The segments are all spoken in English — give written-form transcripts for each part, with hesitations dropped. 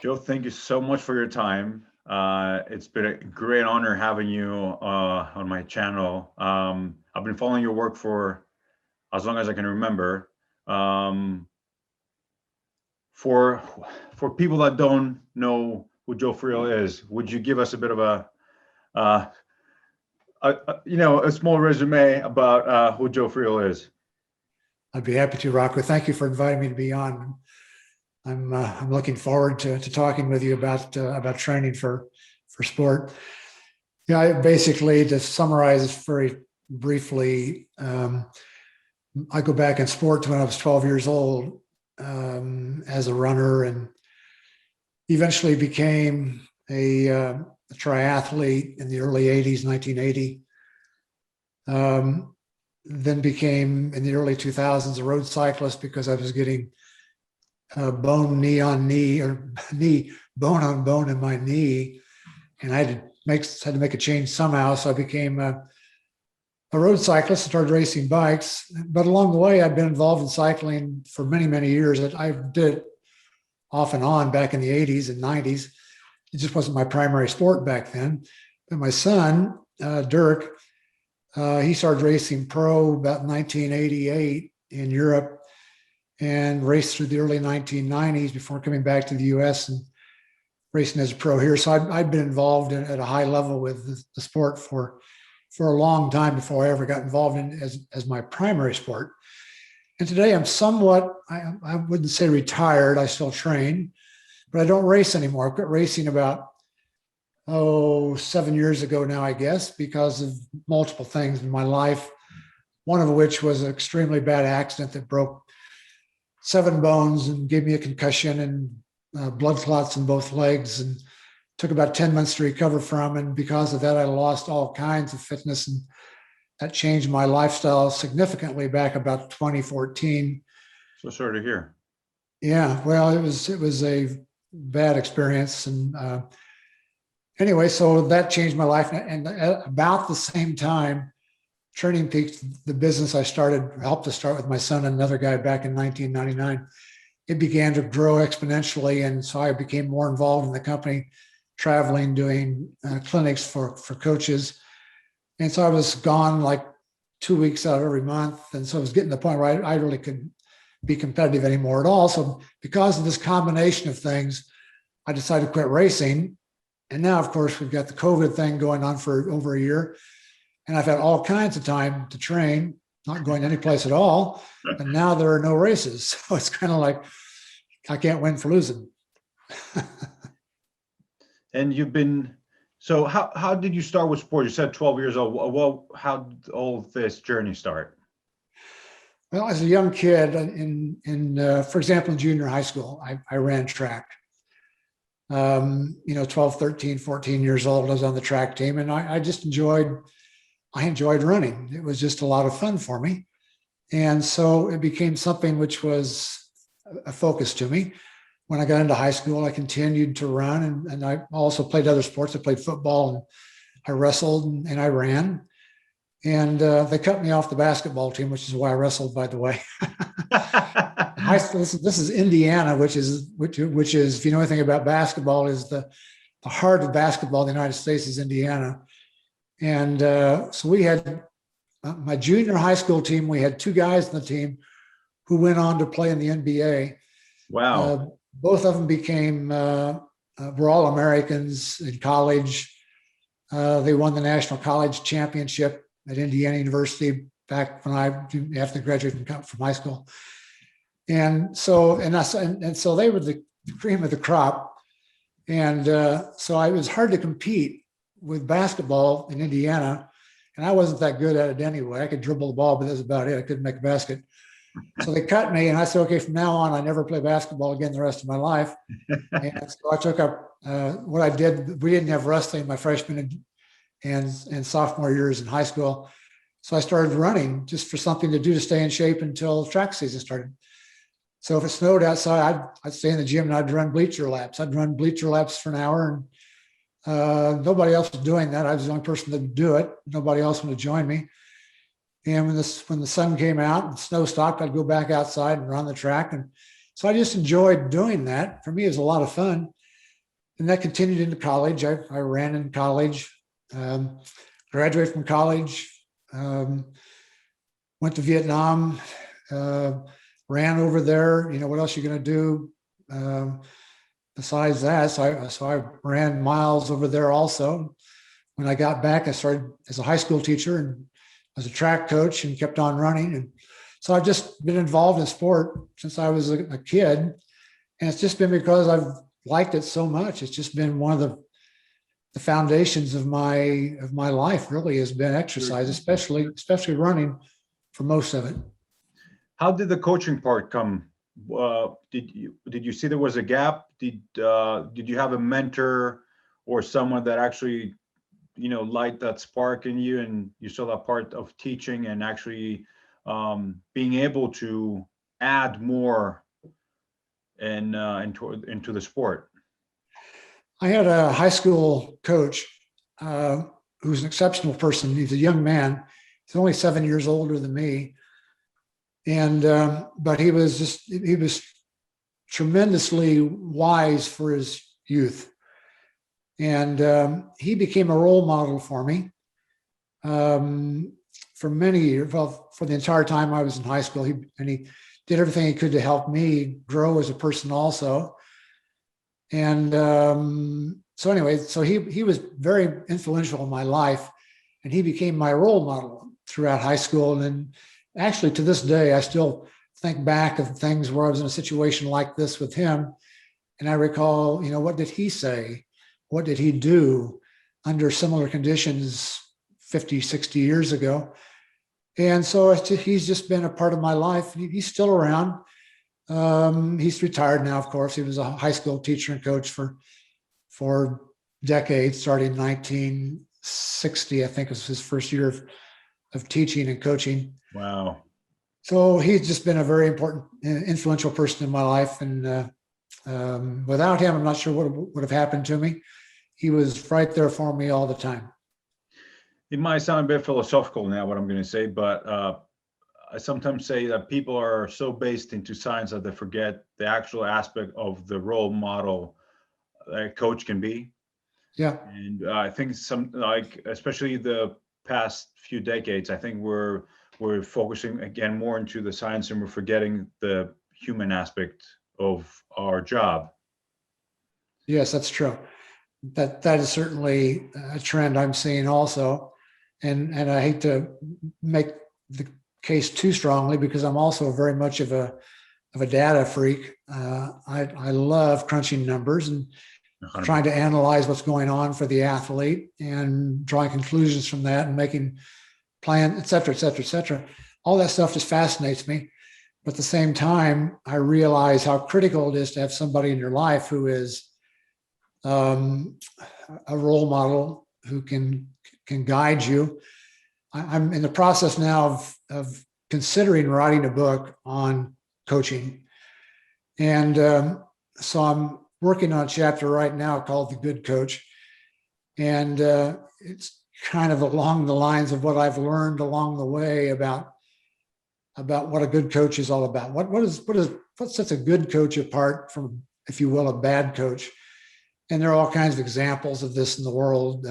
Joe, thank you so much for your time. It's been a great honor having you on my channel. I've been following your work for as long as I can remember. For people that don't know who Joe Friel is, would you give us a bit of a small resume about who Joe Friel is? I'd be happy to, Rocco. Thank you for inviting me to be on. I'm looking forward to talking with you about training for sport. Yeah, basically, to summarize very briefly, I go back in sport to when I was 12 years old as a runner, and eventually became a triathlete in the early 80s, 1980. Then became in the early 2000s a road cyclist because I was getting bone on bone in my knee, and I had to make a change somehow. So I became a road cyclist and started racing bikes. But along the way, I've been involved in cycling for many, many years. I did it off and on back in the 80s and 90s. It just wasn't my primary sport back then. But my son, Dirk, he started racing pro about 1988 in Europe, and raced through the early 1990s before coming back to the US and racing as a pro here. So I've been involved at a high level with the sport for a long time before I ever got involved in it as my primary sport. And today I'm somewhat, I wouldn't say retired, I still train, but I don't race anymore. I quit racing about, 7 years ago now, I guess, because of multiple things in my life, one of which was an extremely bad accident that broke 7 bones and gave me a concussion and blood clots in both legs, and took about 10 months to recover from. And because of that, I lost all kinds of fitness, and that changed my lifestyle significantly back about 2014. So sorry to hear. Yeah, well, it was a bad experience. And anyway, so that changed my life. And at about the same time, Training Peaks, the business I helped to start with my son and another guy back in 1999, it began to grow exponentially. And so I became more involved in the company, traveling, doing clinics for coaches. And so I was gone like 2 weeks out every month. And so I was getting to the point where I really couldn't be competitive anymore at all. So because of this combination of things, I decided to quit racing. And now, of course, we've got the COVID thing going on for over a year. And I've had all kinds of time to train, not going anyplace at all. And now there are no races. So it's kind of like, I can't win for losing. And so how did you start with sport? You said 12 years old. Well, how did all this journey start? Well, as a young kid for example, in junior high school, I ran track. 12, 13, 14 years old, I was on the track team, and I enjoyed running. It was just a lot of fun for me. And so it became something which was a focus to me. When I got into high school, I continued to run, and I also played other sports. I played football, and I wrestled, and I ran. And they cut me off the basketball team, which is why I wrestled, by the way. High school, this is Indiana, which is, if you know anything about basketball, is the heart of basketball in the United States is Indiana. And so we had my junior high school team. We had 2 guys in the team who went on to play in the NBA. Wow. Both of them were all Americans in college. They won the national college championship at Indiana University back when after graduating from high school. And so, and so they were the cream of the crop. And so it was hard to compete with basketball in Indiana. And I wasn't that good at it anyway. I could dribble the ball, but that's about it. I couldn't make a basket. So they cut me, and I said, okay, from now on, I never play basketball again the rest of my life. And so I took up what I did. We didn't have wrestling my freshman and sophomore years in high school. So I started running just for something to do to stay in shape until track season started. So if it snowed outside, I'd stay in the gym and I'd run bleacher laps. I'd run bleacher laps for an hour, and nobody else was doing that. I was the only person that would do it. Nobody else wanted to join me. And when the sun came out and snow stopped, I'd go back outside and run the track. And so I just enjoyed doing that. For me, it was a lot of fun. And that continued into college. I ran in college, graduated from college, went to Vietnam, ran over there. You know, what else are you going to do besides that? So I ran miles over there also. When I got back, I started as a high school teacher and as a track coach and kept on running. And so I've just been involved in sport since I was a kid. And it's just been because I've liked it so much. It's just been one of the foundations of my life really has been exercise, especially running for most of it. How did the coaching part come? Did you see there was a gap? Did you have a mentor or someone that actually, you know, light that spark in you, and you saw that part of teaching and actually being able to add more into the sport? I had a high school coach who's an exceptional person. He's a young man. He's only 7 years older than me. And but he was tremendously wise for his youth. And he became a role model for me for many years. Well, for the entire time I was in high school, he did everything he could to help me grow as a person also. And so anyway, so he was very influential in my life, and he became my role model throughout high school. And then actually to this day, I still think back of things where I was in a situation like this with him. And I recall, you know, what did he say? What did he do under similar conditions 50, 60 years ago? And so he's just been a part of my life. He's still around. He's retired now, of course. He was a high school teacher and coach for decades, starting in 1960, I think was his first year of teaching and coaching. Wow. So he's just been a very important, influential person in my life. And without him, I'm not sure what would have happened to me. He was right there for me all the time. It might sound a bit philosophical now, what I'm going to say, but I sometimes say that people are so based into science that they forget the actual aspect of the role model that a coach can be. Yeah. And I think especially the past few decades, I think we're focusing again more into the science, and we're forgetting the human aspect of our job. Yes, that's true. That is certainly a trend I'm seeing also. And I hate to make the case too strongly, because I'm also very much of a data freak. I love crunching numbers and 100%. trying to analyze what's going on for the athlete and drawing conclusions from that and making plans, et cetera, et cetera, et cetera. All that stuff just fascinates me. But at the same time, I realize how critical it is to have somebody in your life who is a role model, who can guide you. I'm in the process now of considering writing a book on coaching. And so I'm working on a chapter right now called The Good Coach. And it's kind of along the lines of what I've learned along the way about what a good coach is all about. What sets a good coach apart from, if you will, a bad coach? And there are all kinds of examples of this in the world.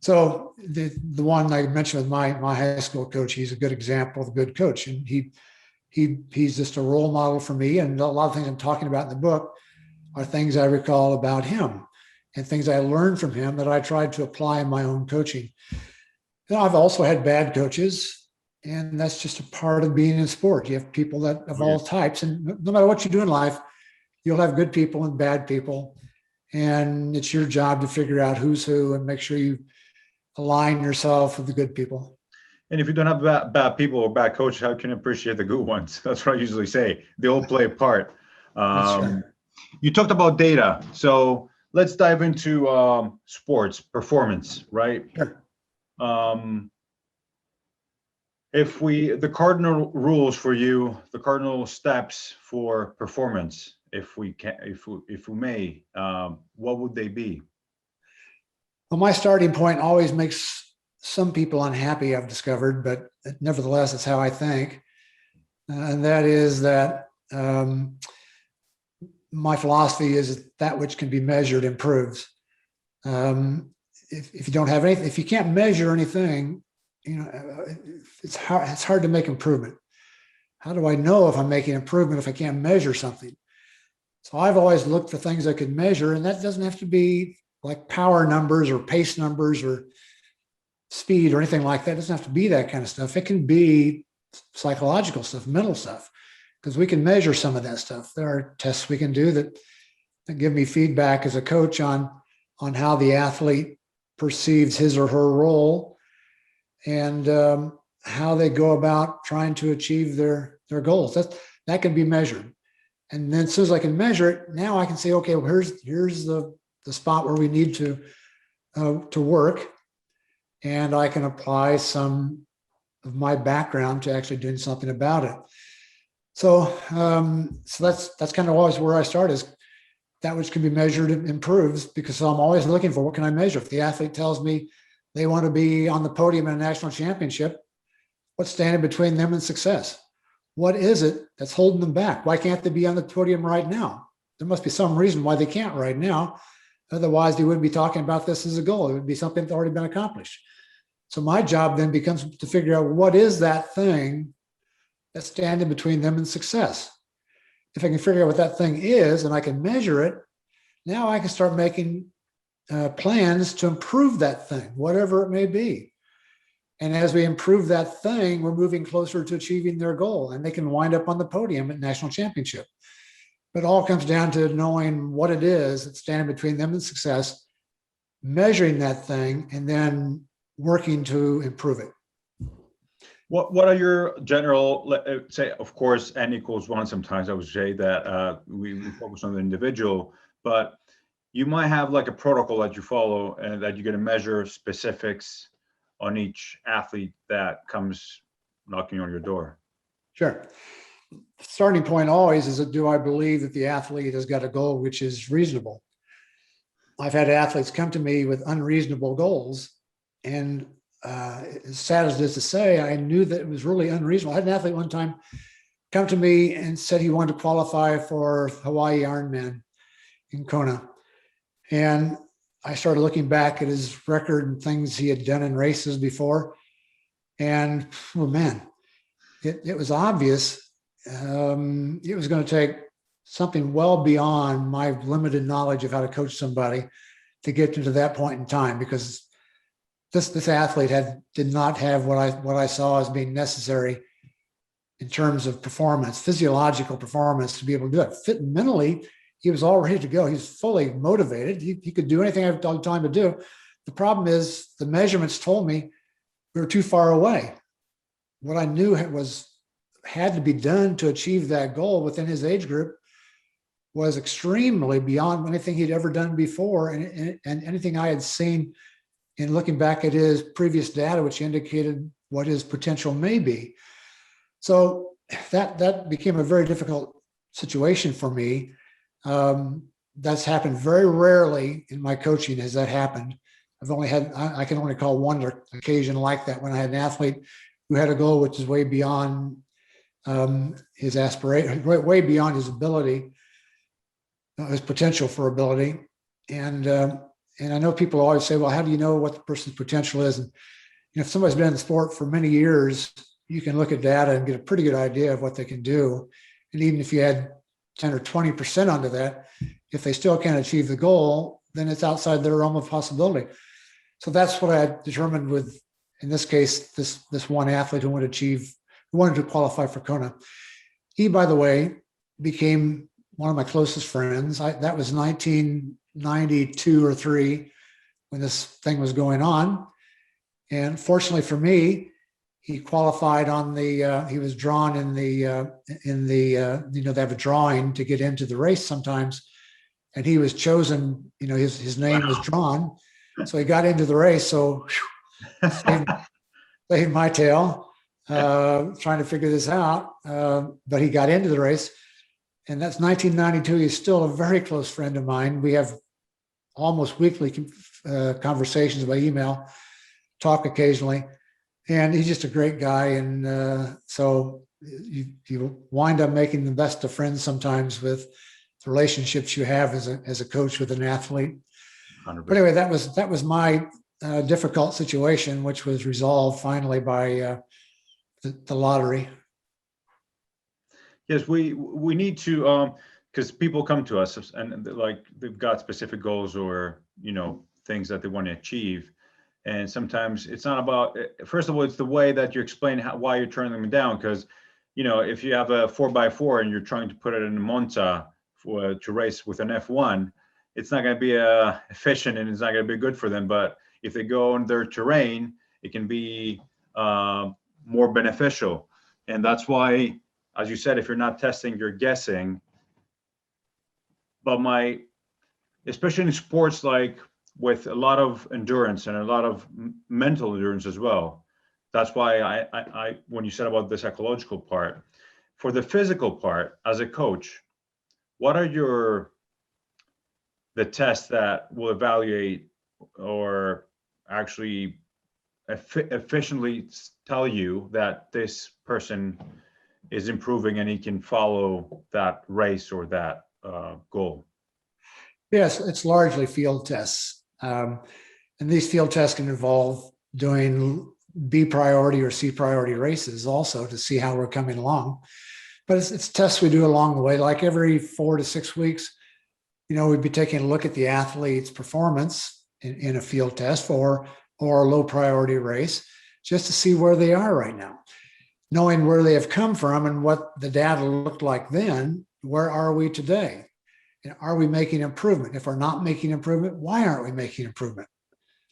So the one I mentioned with my high school coach, he's a good example of a good coach, and he's just a role model for me. And a lot of things I'm talking about in the book are things I recall about him and things I learned from him that I tried to apply in my own coaching. You know, I've also had bad coaches. And that's just a part of being in sport. You have people that of Oh, yeah. all types, and no matter what you do in life, you'll have good people and bad people. And it's your job to figure out who's who and make sure you align yourself with the good people. And if you don't have bad people or bad coaches, how can you appreciate the good ones? That's what I usually say. They all play a part. That's right. You talked about data. So let's dive into sports performance, right? Sure. If the cardinal rules for you, the cardinal steps for performance, if we can, if we may, what would they be? Well, my starting point always makes some people unhappy, I've discovered, but nevertheless, it's how I think. And that is that my philosophy is that which can be measured improves. If you don't have anything, if you can't measure anything, it's hard to make improvement. How do I know if I'm making improvement if I can't measure something? So I've always looked for things I could measure, and that doesn't have to be like power numbers or pace numbers or speed or anything like that. It doesn't have to be that kind of stuff. It can be psychological stuff, mental stuff, because we can measure some of that stuff. There are tests we can do that give me feedback as a coach on how the athlete perceives his or her role and how they go about trying to achieve their goals. That can be measured. And then as soon as I can measure it, now I can say, okay, well, here's the spot where we need to work. And I can apply some of my background to actually doing something about it. So that's kind of always where I start, is that which can be measured improves, because I'm always looking for what can I measure. If the athlete tells me they want to be on the podium in a national championship, what's standing between them and success? What is it that's holding them back? Why can't they be on the podium right now? There must be some reason why they can't right now. Otherwise, they wouldn't be talking about this as a goal. It would be something that's already been accomplished. So my job then becomes to figure out what is that thing that's standing between them and success. If I can figure out what that thing is and I can measure it, now I can start making plans to improve that thing, whatever it may be. And as we improve that thing, we're moving closer to achieving their goal, and they can wind up on the podium at national championship. But it all comes down to knowing what it is that's standing between them and success, measuring that thing, and then working to improve it. What are your general, say, of course, N equals one. Sometimes I would say that we focus on the individual, but you might have like a protocol that you follow and that you're going to measure specifics on each athlete that comes knocking on your door. Sure. The starting point always is, do I believe that the athlete has got a goal which is reasonable? I've had athletes come to me with unreasonable goals, and as sad as it is to say, I knew that it was really unreasonable. I had an athlete one time come to me and said he wanted to qualify for Hawaii Ironman in Kona. And I started looking back at his record and things he had done in races before. And, oh man, it was obvious it was going to take something well beyond my limited knowledge of how to coach somebody to get to that point in time, because this athlete did not have what I saw as being necessary in terms of performance, physiological performance, to be able to do it. Fit mentally, he was all ready to go. He was fully motivated. He could do anything I had time to do. The problem is the measurements told me we were too far away. What I knew had to be done to achieve that goal within his age group was extremely beyond anything he'd ever done before, and anything I had seen in looking back at his previous data, which indicated what his potential may be. So that became a very difficult situation for me. That's happened very rarely in my coaching. Has that happened? I can only recall one occasion like that, when I had an athlete who had a goal which is way beyond his aspiration, way beyond his ability, his potential for ability. And I know people always say, well, how do you know what the person's potential is? And if somebody's been in the sport for many years, you can look at data and get a pretty good idea of what they can do. And even if you add 10 or 20% onto that, if they still can't achieve the goal, then it's outside their realm of possibility. So that's what I determined with in this case, this one athlete who wanted to qualify for Kona. He, by the way, became one of my closest friends. That was 1992 or 3 when this thing was going on. And fortunately for me, he qualified on he was drawn in the they have a drawing to get into the race sometimes. And he was chosen, his name was drawn. So he got into the race. So saved my tail trying to figure this out. But he got into the race. And that's 1992. He's still a very close friend of mine. We have almost weekly conversations by email, talk occasionally. And he's just a great guy. And so you wind up making the best of friends sometimes with the relationships you have as a coach with an athlete. 100%. But anyway, that was my difficult situation, which was resolved finally by the lottery. Yes, we need to, because people come to us and like they've got specific goals or things that they want to achieve, and sometimes it's not about. First of all, it's the way that you explain why you're turning them down. Because if you have a 4x4 and you're trying to put it in a Monza to race with an F1, it's not going to be efficient and it's not going to be good for them. But if they go on their terrain, it can be more beneficial, and that's why. As you said, if you're not testing, you're guessing. But especially in sports like with a lot of endurance and a lot of mental endurance as well. That's why I when you said about the psychological part, for the physical part, as a coach, what are the tests that will evaluate or actually efficiently tell you that this person is improving and he can follow that race or that goal? Yes, it's largely field tests. And these field tests can involve doing B priority or C priority races also to see how we're coming along. But it's tests we do along the way, like every 4 to 6 weeks, we'd be taking a look at the athlete's performance in a field test or a low priority race, just to see where they are right now. Knowing where they have come from and what the data looked like then, where are we today? And are we making improvement? If we're not making improvement, why aren't we making improvement?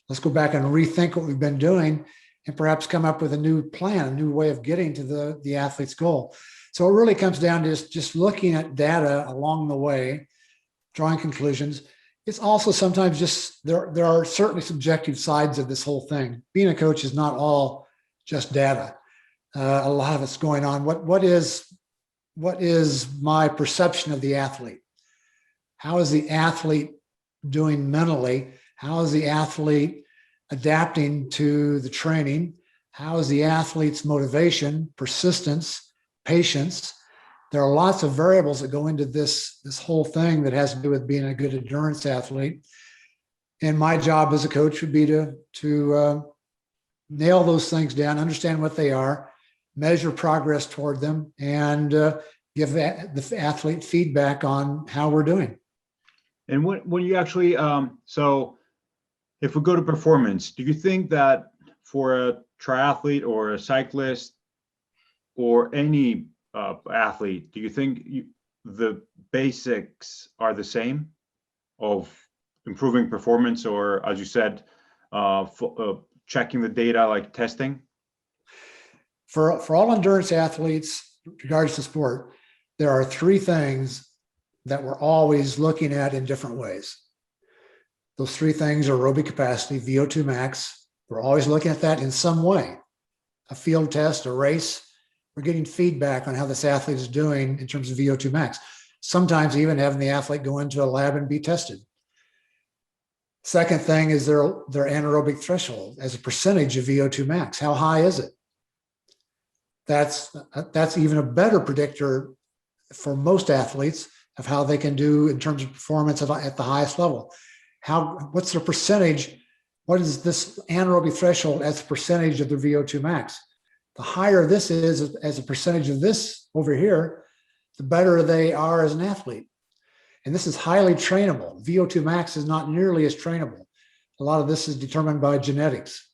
Let's go back and rethink what we've been doing and perhaps come up with a new plan, a new way of getting to the athlete's goal. So it really comes down to just looking at data along the way, drawing conclusions. It's also sometimes just, there are certainly subjective sides of this whole thing. Being a coach is not all just data. A lot of it's going on. What is my perception of the athlete? How is the athlete doing mentally? How is the athlete adapting to the training? How is the athlete's motivation, persistence, patience? There are lots of variables that go into this whole thing that has to do with being a good endurance athlete. And my job as a coach would be to nail those things down, understand what they are, measure progress toward them, and give the athlete feedback on how we're doing. And when you actually, so if we go to performance, do you think that for a triathlete or a cyclist or any athlete, do you think the basics are the same of improving performance, or as you said, checking the data, like testing? For all endurance athletes, regardless of sport, there are 3 things that we're always looking at in different ways. Those 3 things are aerobic capacity, VO2 max. We're always looking at that in some way. A field test, a race, we're getting feedback on how this athlete is doing in terms of VO2 max. Sometimes even having the athlete go into a lab and be tested. Second thing is their anaerobic threshold as a percentage of VO2 max. How high is it? That's even a better predictor for most athletes of how they can do in terms of performance at the highest level. What's their percentage? What is this anaerobic threshold as a percentage of their VO2 max? The higher this is as a percentage of this over here, the better they are as an athlete. And this is highly trainable. VO2 max is not nearly as trainable. A lot of this is determined by genetics.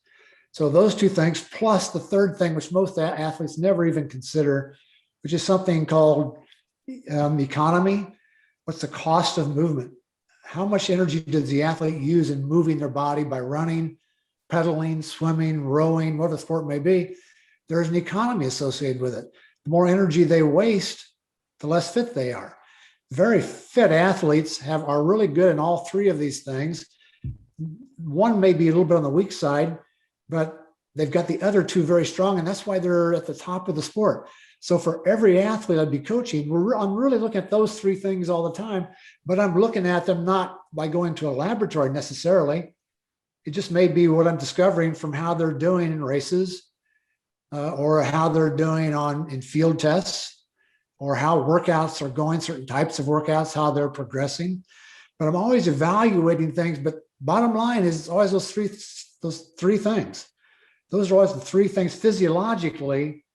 So those two things, plus the third thing, which most athletes never even consider, which is something called economy. What's the cost of movement? How much energy does the athlete use in moving their body by running, pedaling, swimming, rowing, whatever the sport may be? There's an economy associated with it. The more energy they waste, the less fit they are. Very fit athletes are really good in all three of these things. One may be a little bit on the weak side, but they've got the other two very strong, and that's why they're at the top of the sport. So for every athlete I'd be coaching, I'm really looking at those three things all the time, but I'm looking at them not by going to a laboratory necessarily. It just may be what I'm discovering from how they're doing in races, or how they're doing in field tests, or how workouts are going, certain types of workouts, how they're progressing. But I'm always evaluating things. But bottom line is always those three things. Those are always the three things physiologically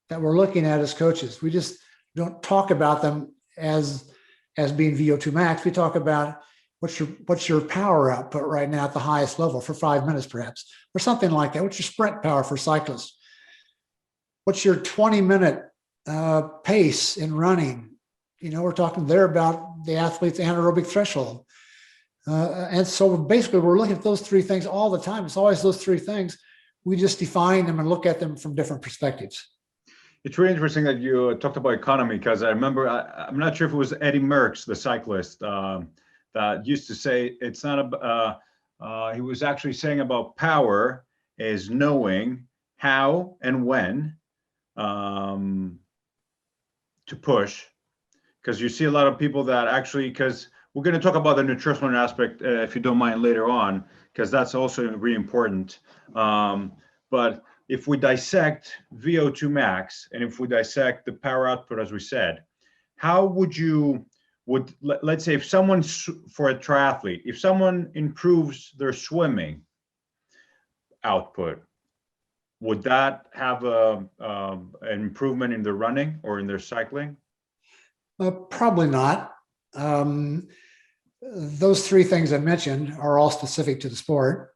that we're looking at as coaches. We just don't talk about them as being VO2 max. We talk about what's your power output right now at the highest level for 5 minutes, perhaps, or something like that. What's your sprint power for cyclists? What's your 20-minute pace in running? We're talking there about the athlete's anaerobic threshold. And so basically we're looking at those three things all the time. It's always those three things. We just define them and look at them from different perspectives. It's really interesting that you talked about economy, because I remember, I'm not sure if it was Eddie Merckx, the cyclist, that used to say it's not he was actually saying about power is knowing how and when to push, because you see a lot of people that actually, because we're going to talk about the nutritional aspect, if you don't mind, later on, because that's also really important. But if we dissect VO2 max, and if we dissect the power output, as we said, how let's say if someone, for a triathlete, if someone improves their swimming output, would that have an improvement in their running or in their cycling? Probably not. Those three things I mentioned are all specific to the sport.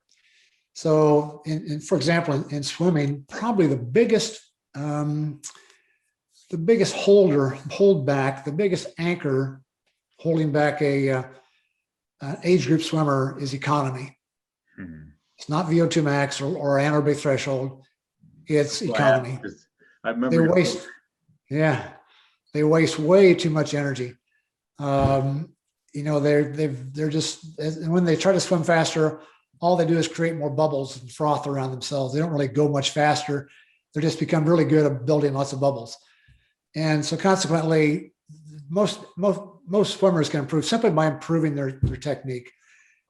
So, for example, in swimming, probably the biggest hold back, the biggest anchor holding back an age group swimmer is economy. Mm-hmm. It's not VO2 max or anaerobic threshold. It's economy. I remember they waste way too much energy. They're just, when they try to swim faster, all they do is create more bubbles and froth around themselves. They don't really go much faster. They just become really good at building lots of bubbles. And so consequently, most swimmers can improve simply by improving their technique,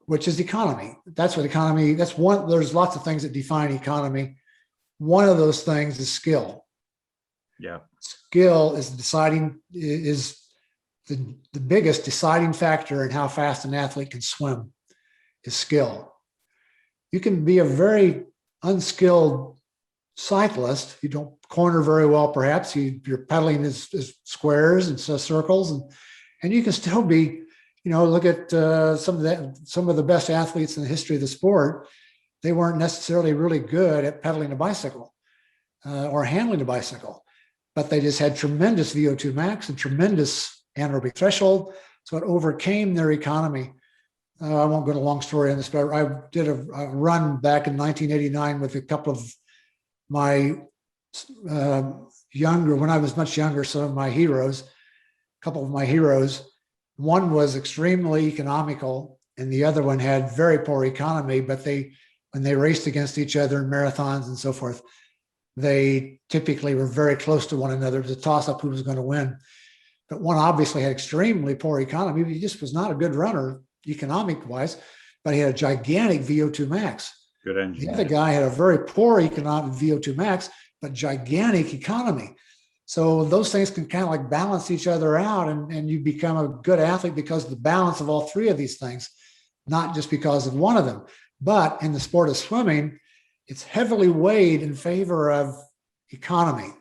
which is economy. That's one, there's lots of things that define economy. One of those things is skill. Yeah. Skill is the biggest deciding factor in how fast an athlete can swim is skill. You can be a very unskilled cyclist. You don't corner very well, perhaps. You're pedaling as squares and circles, and you can still be, look at some of the best athletes in the history of the sport. They weren't necessarily really good at pedaling a bicycle or handling a bicycle, but they just had tremendous VO2 max and tremendous anaerobic threshold, so it overcame their economy. I won't go into a long story on this, but I did a run back in 1989 with a couple of my when I was much younger, some of my heroes, a couple of my heroes. One was extremely economical, and the other one had very poor economy, but when they raced against each other in marathons and so forth, they typically were very close to one another. It was a toss-up who was going to win. But one obviously had extremely poor economy. He just was not a good runner economic-wise, but he had a gigantic VO2 max. Good engine. The other guy had a very poor economic VO2 max, but gigantic economy. So those things can kind of like balance each other out, and you become a good athlete because of the balance of all three of these things, not just because of one of them. But in the sport of swimming, it's heavily weighed in favor of economy,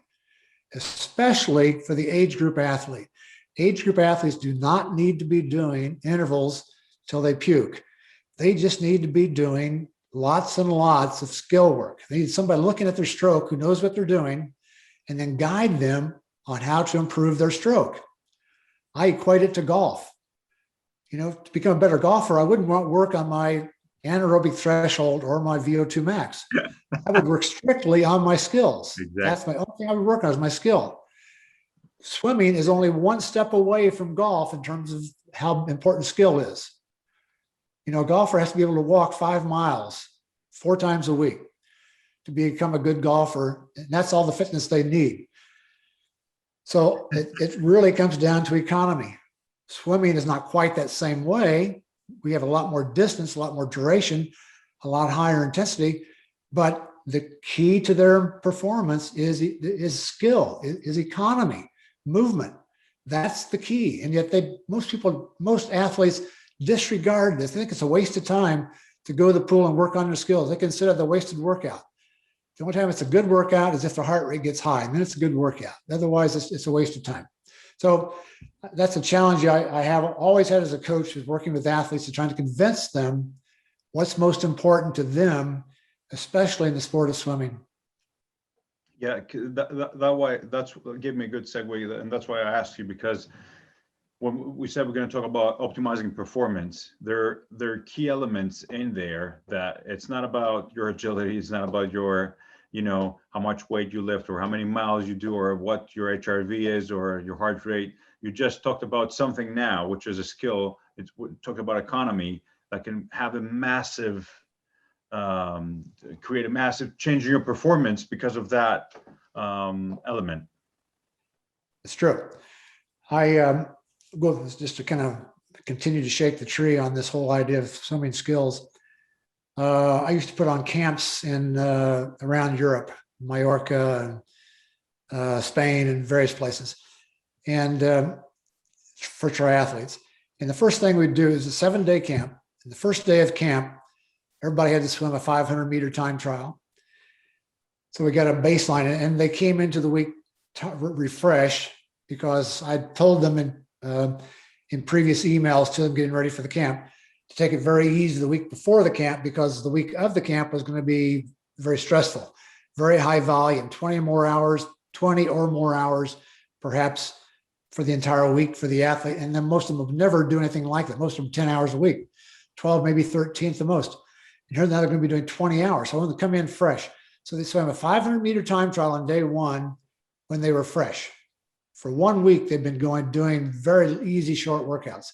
especially for the age group athlete. Age group athletes do not need to be doing intervals till they puke. They just need to be doing lots and lots of skill work. They need somebody looking at their stroke who knows what they're doing and then guide them on how to improve their stroke. I equate it to golf. To become a better golfer, I wouldn't want to work on my anaerobic threshold or my VO2 max. I would work strictly on my skills. Exactly. That's my only thing I would work on is my skill. Swimming is only one step away from golf in terms of how important skill is. A golfer has to be able to walk 5 miles 4 times a week to become a good golfer. And that's all the fitness they need. So it really comes down to economy. Swimming is not quite that same way. We have a lot more distance, a lot more duration, a lot higher intensity, but the key to their performance is skill, is economy, movement. That's the key. And yet most athletes disregard this. They think it's a waste of time to go to the pool and work on their skills. They consider it a wasted workout. The only time it's a good workout is if the heart rate gets high, and then it's a good workout. Otherwise, it's a waste of time. So that's a challenge I have always had as a coach, is working with athletes and trying to convince them what's most important to them, especially in the sport of swimming. Yeah, that's gave me a good segue, and that's why I asked you, because when we said we're going to talk about optimizing performance, there are key elements in there that it's not about your agility, it's not about your, how much weight you lift or how many miles you do or what your HRV is or your heart rate. You just talked about something now, which is a skill. It's talked about economy that can have a massive, create a massive change in your performance because of that element. It's true. I go just to kind of continue to shake the tree on this whole idea of swimming skills. I used to put on camps in around Europe, Mallorca, Spain, and various places, and for triathletes. And the first thing we'd do is a 7-day camp. And the first day of camp, everybody had to swim a 500-meter time trial. So we got a baseline, and they came into the week to refresh, because I told them in previous emails to them getting ready for the camp to take it very easy the week before the camp, because the week of the camp was going to be very stressful, very high volume, 20 or more hours, perhaps for the entire week for the athlete. And then most of them would never do anything like that. Most of them 10 hours a week, 12, maybe 13 at the most. And here now they're going to be doing 20 hours. So I want them to come in fresh. So they swam a 500-meter time trial on day 1 when they were fresh. For 1 week, they've been doing very easy, short workouts.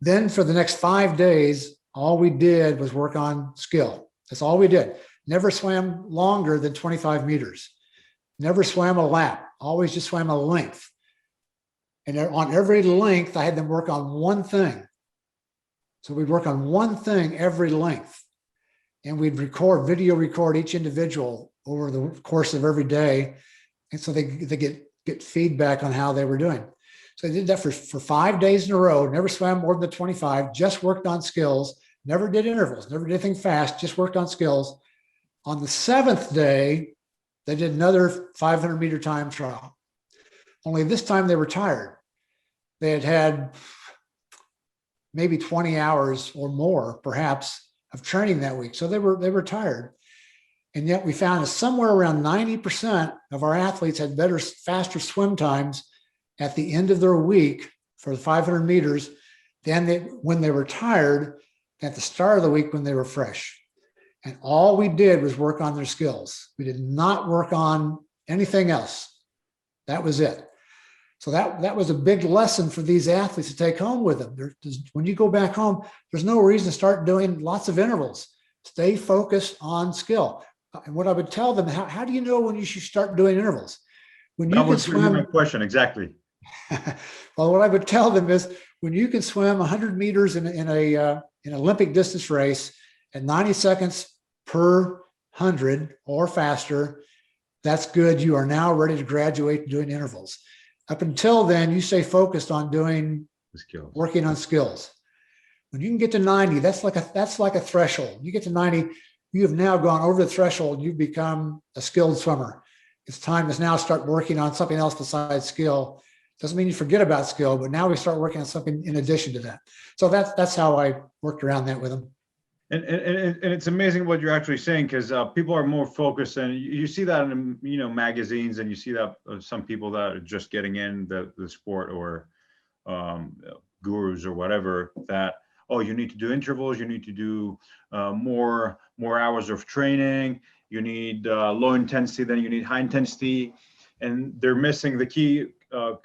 Then for the next 5 days, all we did was work on skill. That's all we did. Never swam longer than 25 meters. Never swam a lap. Always just swam a length. And on every length, I had them work on one thing. So we'd work on one thing every length. And we'd video record each individual over the course of every day. And so they get feedback on how they were doing. So I did that for 5 days in a row, never swam more than the 25, just worked on skills, never did intervals, never did anything fast, just worked on skills. On the 7th day, they did another 500-meter time trial. Only this time they were tired. They had maybe 20 hours or more, perhaps, of training that week. So they were tired. And yet we found that somewhere around 90% of our athletes had better, faster swim times at the end of their week for the 500 meters than when they were tired at the start of the week when they were fresh. And all we did was work on their skills. We did not work on anything else. That was it. So that was a big lesson for these athletes to take home with them. When you go back home, there's no reason to start doing lots of intervals. Stay focused on skill. And what I would tell them, how do you know when you should start doing intervals? When you can swim. My question, exactly. Well, what I would tell them is when you can swim 100 meters in an Olympic distance race at 90 seconds per 100 or faster, that's good. You are now ready to graduate to doing intervals. Up until then, you stay focused on working on skills. When you can get to 90, that's like a threshold. You get to 90, you have now gone over the threshold. You've become a skilled swimmer. It's time to now start working on something else besides skill. Doesn't mean you forget about skill, but now we start working on something in addition to that. So that's how I worked around that with them. And it's amazing what you're actually saying, because people are more focused, and you see that in magazines, and you see that some people that are just getting in the sport, or um, gurus or whatever, that, oh, you need to do intervals, you need to do more hours of training, you need low intensity, then you need high intensity, and they're missing the key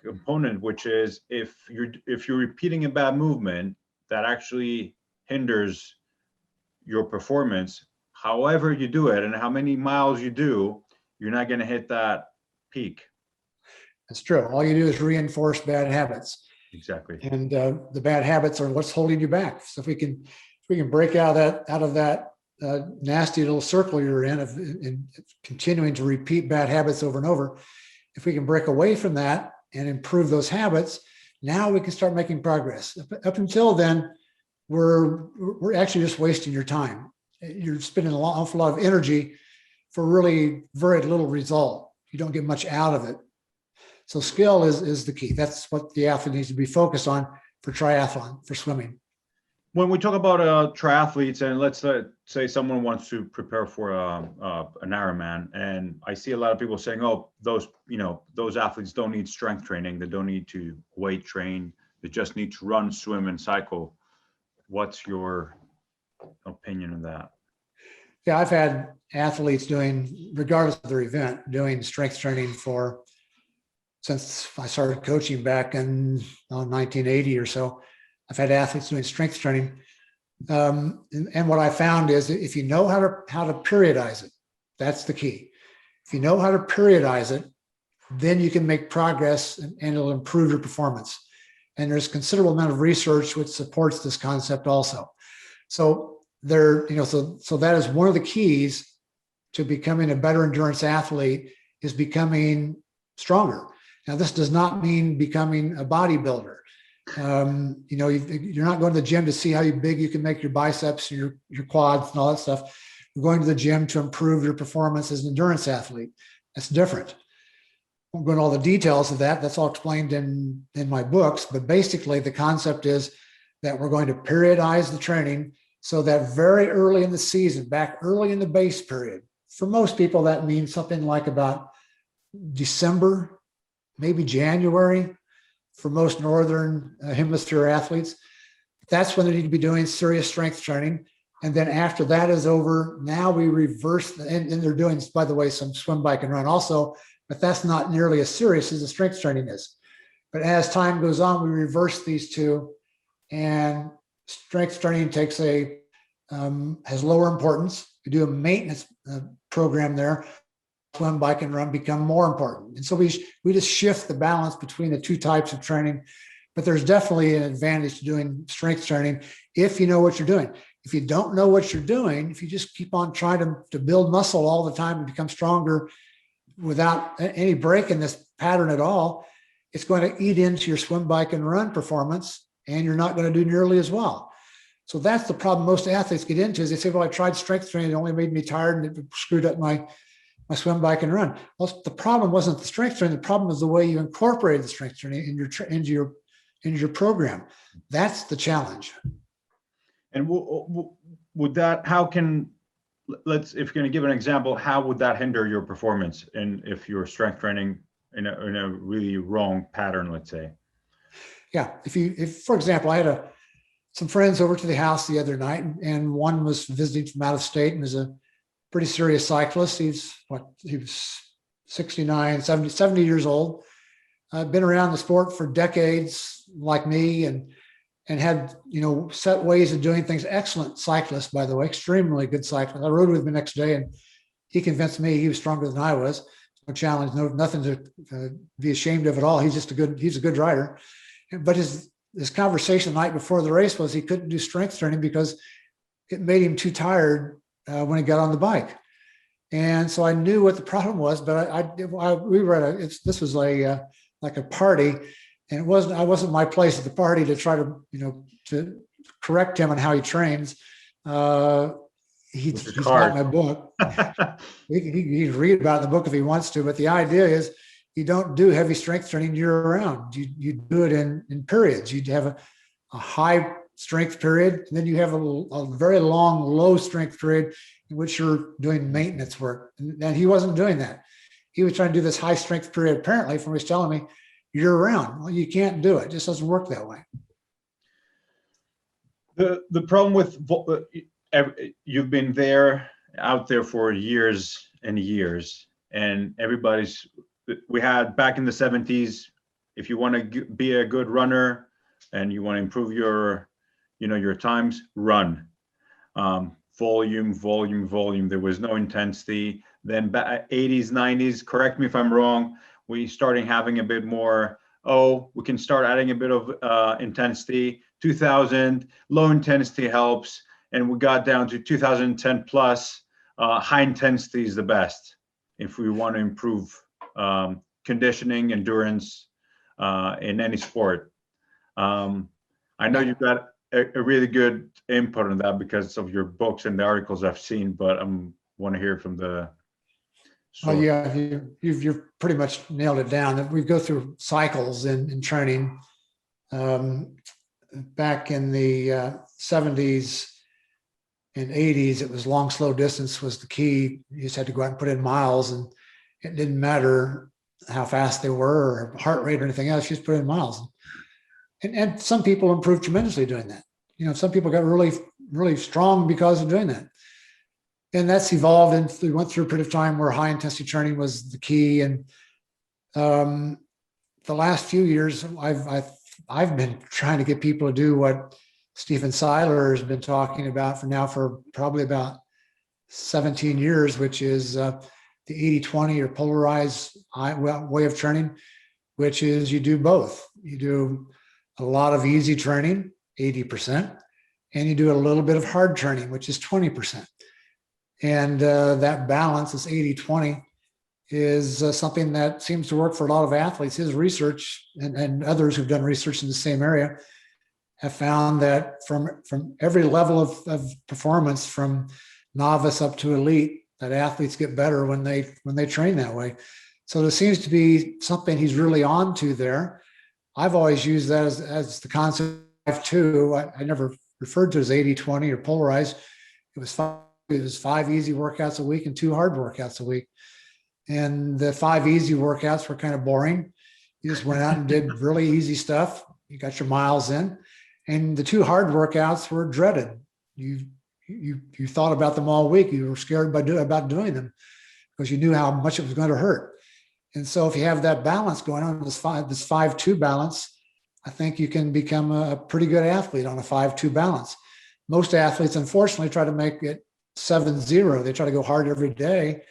component, which is if you're repeating a bad movement that actually hinders your performance, however you do it and how many miles you do, you're not going to hit that peak. That's true. All you do is reinforce bad habits. Exactly. And the bad habits are what's holding you back. So if we can break out of that nasty little circle you're in continuing to repeat bad habits over and over, if we can break away from that and improve those habits, now we can start making progress. Up until then, we're actually just wasting your time. You're spending an awful lot of energy for really very little result. You don't get much out of it. So skill is the key. That's what the athlete needs to be focused on for triathlon, for swimming. When we talk about triathletes, and let's say someone wants to prepare for an Ironman, and I see a lot of people saying, "Oh, those athletes don't need strength training. They don't need to weight train. They just need to run, swim, and cycle." What's your opinion on that? Yeah, I've had athletes regardless of their event, doing strength training since I started coaching back in 1980 or so. I've had athletes doing strength training. And what I found is if you know how to periodize it, that's the key. If you know how to periodize it, then you can make progress and it'll improve your performance. And there's a considerable amount of research which supports this concept also. So so that is one of the keys to becoming a better endurance athlete, is becoming stronger. Now, this does not mean becoming a bodybuilder. You're not going to the gym to see how big you can make your biceps and your quads and all that stuff. You're going to the gym to improve your performance as an endurance athlete. That's different. I won't go into all the details of that. That's all explained in my books. But basically, the concept is that we're going to periodize the training so that very early in the season, back early in the base period, for most people, that means something like about December, maybe January, for most Northern Hemisphere athletes. That's when they need to be doing serious strength training. And then after that is over, now we reverse, and they're doing, by the way, some swim, bike, and run also, but that's not nearly as serious as the strength training is. But as time goes on, we reverse these two, and strength training has lower importance. We do a maintenance program there. Swim, bike, and run become more important. And so we just shift the balance between the two types of training. But there's definitely an advantage to doing strength training if you know what you're doing. If you don't know what you're doing, if you just keep on trying to build muscle all the time and become stronger without any break in this pattern at all, it's going to eat into your swim, bike, and run performance, and you're not going to do nearly as well. So that's the problem most athletes get into, is they say, well, I tried strength training, it only made me tired and it screwed up my swim, bike, and run. Well, the problem wasn't the strength training. The problem was the way you incorporated the strength training into your program. That's the challenge. And would that, if you're going to give an example, how would that hinder your performance? And if you're strength training in a really wrong pattern, let's say? Yeah. If for example, I had some friends over to the house the other night, and one was visiting from out of state and was a pretty serious cyclist. He was 69, 70 years old. Been around the sport for decades, like me, and had, set ways of doing things. Excellent cyclist, by the way, extremely good cyclist. I rode with him the next day, and he convinced me he was stronger than I was. No challenge, nothing to be ashamed of at all. He's a good rider. But his conversation the night before the race was he couldn't do strength training because it made him too tired when he got on the bike. And so I knew what the problem was, but we were this was like a party, and I wasn't my place at the party to try to correct him on how he trains. He's got my book. he can read about the book if he wants to, but the idea is you don't do heavy strength training year round. You do it in periods. You'd have a high strength period, and then you have a very long low strength period in which you're doing maintenance work. And he wasn't doing that. He was trying to do this high strength period, apparently, from what he's telling me, year round. Well, you can't do it. It just doesn't work that way. The problem with you've been out there for years and years, and we had back in the 70s, if you want to be a good runner and you want to improve your times, run. Volume. There was no intensity. Then back 80s, 90s, correct me if I'm wrong, we started having a bit more, we can start adding a bit of intensity. 2000, low intensity helps. And we got down to 2010 plus, high intensity is the best if we want to improve conditioning, endurance in any sport. I know you've got a really good input on that because of your books and the articles I've seen, but I want to hear from the source. Oh yeah, you've pretty much nailed it down. We go through cycles in training. Back in the 70s and 80s, it was long, slow distance was the key. You just had to go out and put in miles, and it didn't matter how fast they were or heart rate or anything else. You just put in miles. And some people improved tremendously doing that. Some people got really, really strong because of doing that. And that's evolved, and we went through a period of time where high intensity training was the key. And the last few years, I've been trying to get people to do what Stephen Seiler has been talking about for probably about 17 years, which is the 80-20 or polarized way of training, which is you do both. You do a lot of easy training, 80%, and you do a little bit of hard training, which is 20%. And that balance, this 80-20, is something that seems to work for a lot of athletes. His research and others who've done research in the same area have found that from every level of performance, from novice up to elite, that athletes get better when they train that way. So there seems to be something he's really on to there. I've always used that as the concept of 5-2. I never referred to it as 80-20 or polarized. It was 5 easy workouts a week and 2 hard workouts a week. And the 5 easy workouts were kind of boring. You just went out and did really easy stuff. You got your miles in. And the 2 hard workouts were dreaded. You thought about them all week. You were scared about doing them because you knew how much it was going to hurt. And so if you have that balance going on, this 5-2 balance, I think you can become a pretty good athlete on a 5-2 balance. Most athletes, unfortunately, try to make it 7-0. They try to go hard every day,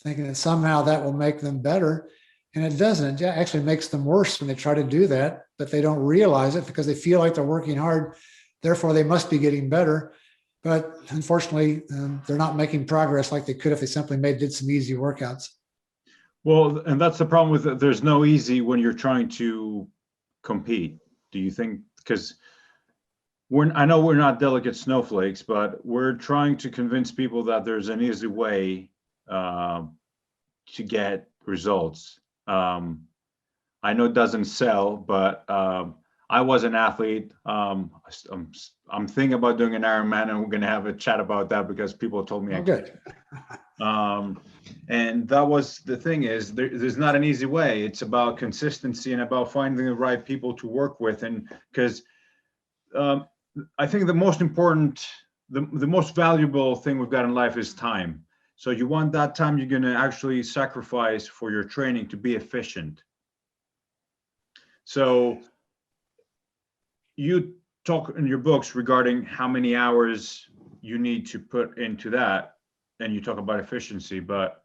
thinking that somehow that will make them better. And it doesn't. It actually makes them worse when they try to do that, but they don't realize it because they feel like they're working hard. Therefore, they must be getting better. But unfortunately, they're not making progress like they could if they simply did some easy workouts. Well, and that's the problem with it. There's no easy when you're trying to compete. Do you think? Because I know we're not delicate snowflakes, but we're trying to convince people that there's an easy way to get results. I know it doesn't sell, but I was an athlete. I'm thinking about doing an Ironman, and we're going to have a chat about that because people told me I good. And that was the thing is there's not an easy way. It's about consistency and about finding the right people to work with. And because I think the most important, the most valuable thing we've got in life is time. So you want that time you're going to actually sacrifice for your training to be efficient. So you talk in your books regarding how many hours you need to put into that, and you talk about efficiency, but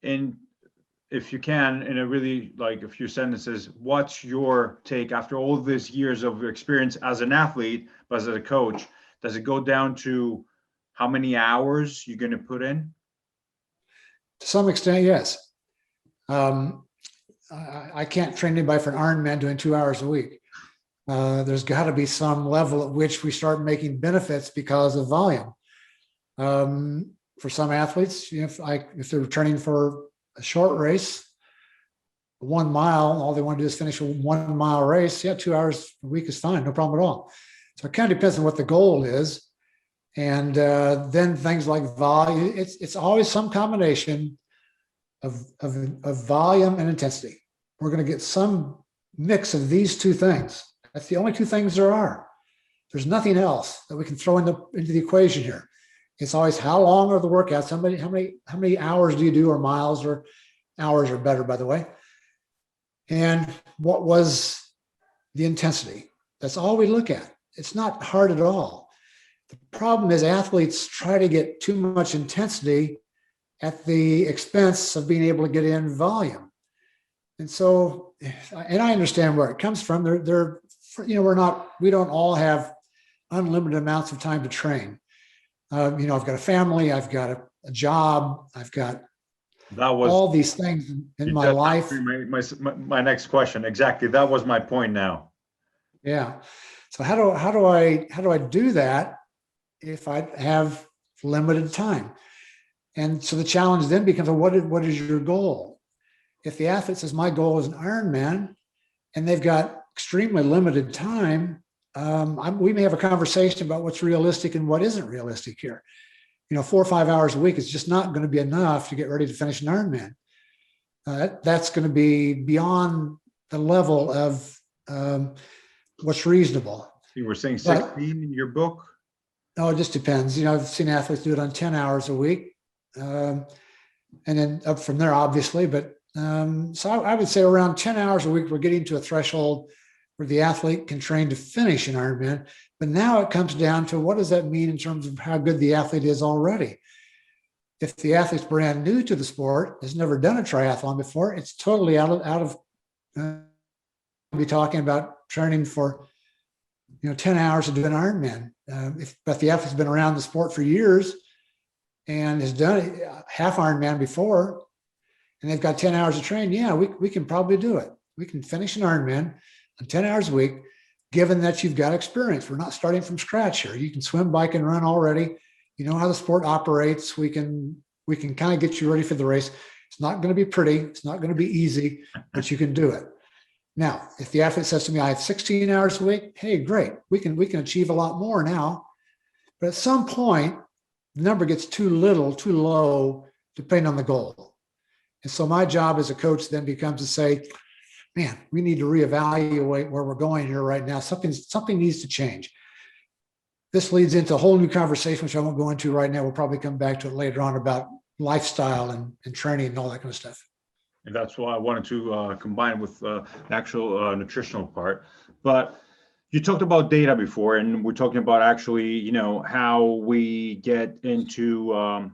if you can, in a really like a few sentences, what's your take after all these years of experience as an athlete, but as a coach? Does it go down to how many hours you're going to put in? To some extent, yes. I can't train anybody for an Ironman doing 2 hours a week. There's got to be some level at which we start making benefits because of volume. For some athletes, if they're training for a short race, 1 mile, all they want to do is finish a 1 mile race. Yeah, 2 hours a week is fine, no problem at all. So it kind of depends on what the goal is. And then things like volume, it's always some combination of volume and intensity. We're going to get some mix of these two things. That's the only two things there are. There's nothing else that we can throw into the equation here. It's always how long are the workouts? How many hours do you do, or miles, or hours are better, by the way. And what was the intensity? That's all we look at. It's not hard at all. The problem is athletes try to get too much intensity at the expense of being able to get in volume. And so, and I understand where it comes from. We don't all have unlimited amounts of time to train. I've got a family, I've got a job, I've got all these things in my life. My next question, exactly. That was my point now. Yeah. So how do I do that if I have limited time? And so the challenge then becomes, what is your goal? If the athlete says my goal is an Ironman, and they've got extremely limited time, we may have a conversation about what's realistic and what isn't realistic here. 4 or 5 hours a week is just not going to be enough to get ready to finish an Ironman. That's going to be beyond the level of what's reasonable. You were saying 16 in your book? No, it just depends. I've seen athletes do it on 10 hours a week. And then up from there, obviously. But so I would say around 10 hours a week, we're getting to a threshold where the athlete can train to finish an Ironman. But now it comes down to, what does that mean in terms of how good the athlete is already? If the athlete's brand new to the sport, has never done a triathlon before, it's totally out of be talking about training for 10 hours to do an Ironman. But the athlete's been around the sport for years and has done half Ironman before, and they've got 10 hours to train, we can probably do it. We can finish an Ironman on 10 hours a week, given that you've got experience. We're not starting from scratch here. You can swim, bike, and run already. You know how the sport operates. We can kind of get you ready for the race. It's not going to be pretty. It's not going to be easy, but you can do it. Now, if the athlete says to me, I have 16 hours a week, hey, great. We can achieve a lot more now. But at some point, the number gets too little, too low, depending on the goal. And so my job as a coach then becomes to say, man, we need to reevaluate where we're going here right now. Something needs to change. This leads into a whole new conversation, which I won't go into right now. We'll probably come back to it later on, about lifestyle and training and all that kind of stuff. And that's why I wanted to combine with the actual nutritional part. But you talked about data before, and we're talking about actually, how we get into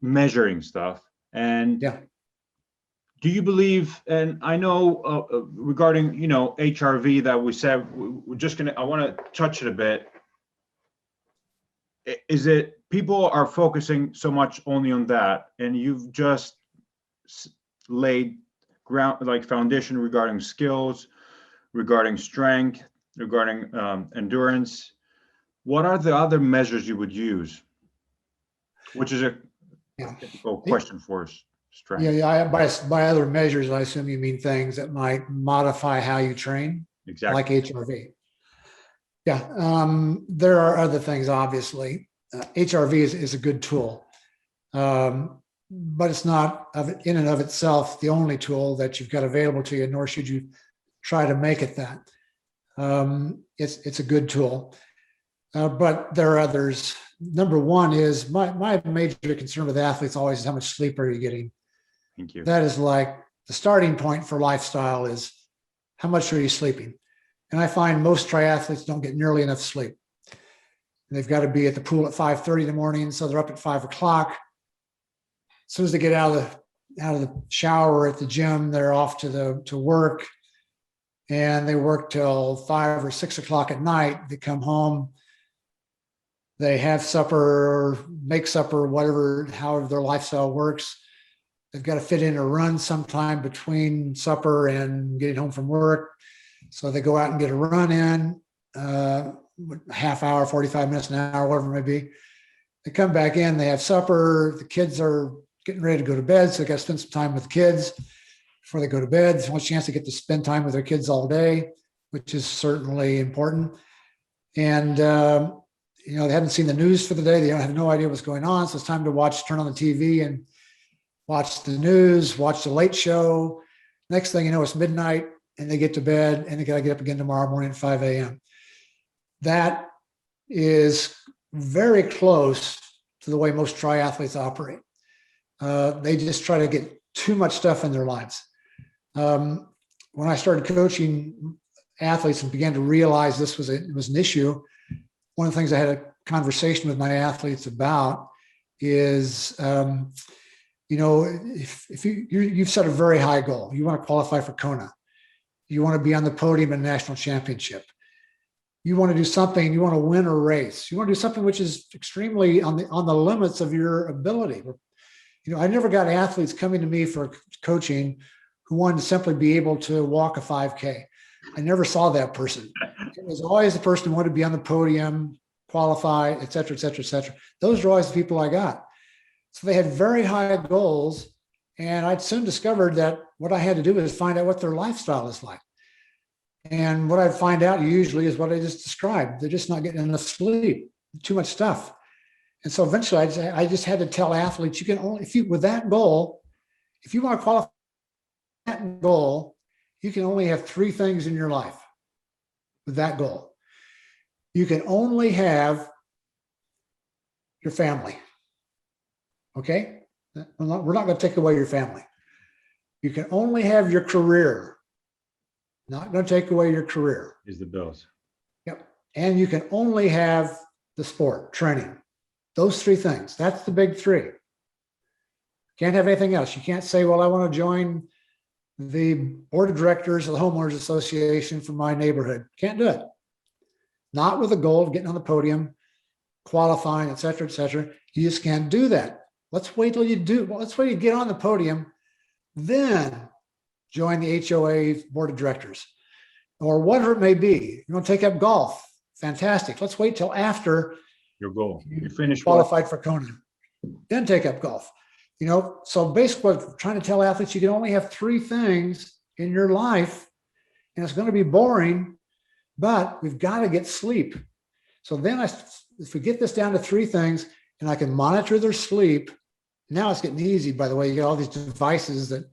measuring stuff. And yeah. Do you believe, and I know regarding, HRV that we said, I want to touch it a bit. Is it people are focusing so much only on that, and you've just laid foundation regarding skills, regarding strength, regarding endurance? What are the other measures you would use? Which is a difficult question for us. Strength. Yeah. By other measures, I assume you mean things that might modify how you train, exactly, like HRV. Yeah, there are other things, obviously. HRV is a good tool, but it's not in and of itself the only tool that you've got available to you, nor should you try to make it that. It's a good tool, but there are others. Number one is my major concern with athletes always is how much sleep are you getting? Thank you. That is like the starting point for lifestyle is how much are you sleeping? And I find most triathletes don't get nearly enough sleep. And they've got to be at the pool at 5:30 in the morning, so they're up at 5 o'clock. As soon as they get out of the shower at the gym, they're off to work, and they work till 5 or 6 o'clock at night. They come home, they have supper, make supper, however their lifestyle works. They've got to fit in a run sometime between supper and getting home from work. So they go out and get a run in, half hour, 45 minutes, an hour, whatever it may be. They come back in, they have supper. The kids are getting ready to go to bed, so they got to spend some time with the kids before they go to bed. It's one chance to get to spend time with their kids all day, which is certainly important. And, they haven't seen the news for the day. They don't have no idea what's going on. So it's time to turn on the TV and watch the news, watch the late show. Next thing you know, it's midnight and they get to bed and they got to get up again tomorrow morning at 5 a.m. That is very close to the way most triathletes operate. They just try to get too much stuff in their lives. When I started coaching athletes and began to realize this was an issue, one of the things I had a conversation with my athletes about is, if you've set a very high goal, you want to qualify for Kona, you want to be on the podium in a national championship, you want to do something, you want to win a race, you want to do something which is extremely on the limits of your ability. I never got athletes coming to me for coaching who wanted to simply be able to walk a 5K. I never saw that person. It was always the person who wanted to be on the podium, qualify, et cetera, et cetera, et cetera. Those are always the people I got. So they had very high goals. And I'd soon discovered that what I had to do is find out what their lifestyle is like. And what I'd find out usually is what I just described. They're just not getting enough sleep, too much stuff. And so eventually I just had to tell athletes, you can only, with that goal, if you want to qualify that goal, you can only have three things in your life with that goal. You can only have your family. Okay? We're not going to take away your family. You can only have your career. Not going to take away your career. Is the bills. Yep. And you can only have the sport, training. Those three things. That's the big three. Can't have anything else. You can't say, well, I want to join the board of directors of the homeowners association for my neighborhood. Can't do it. Not with the goal of getting on the podium, qualifying, et cetera, et cetera. You just can't do that. Let's wait till you do. Well, let's wait till you get on the podium, then join the HOA board of directors or whatever it may be. You want to take up golf? Fantastic. Let's wait till after Your goal. You finish qualified for Kona, then take up golf. So basically what I'm trying to tell athletes, you can only have three things in your life and it's going to be boring, but we've got to get sleep. So then if we get this down to three things and I can monitor their sleep, now it's getting easy, by the way. You got all these devices that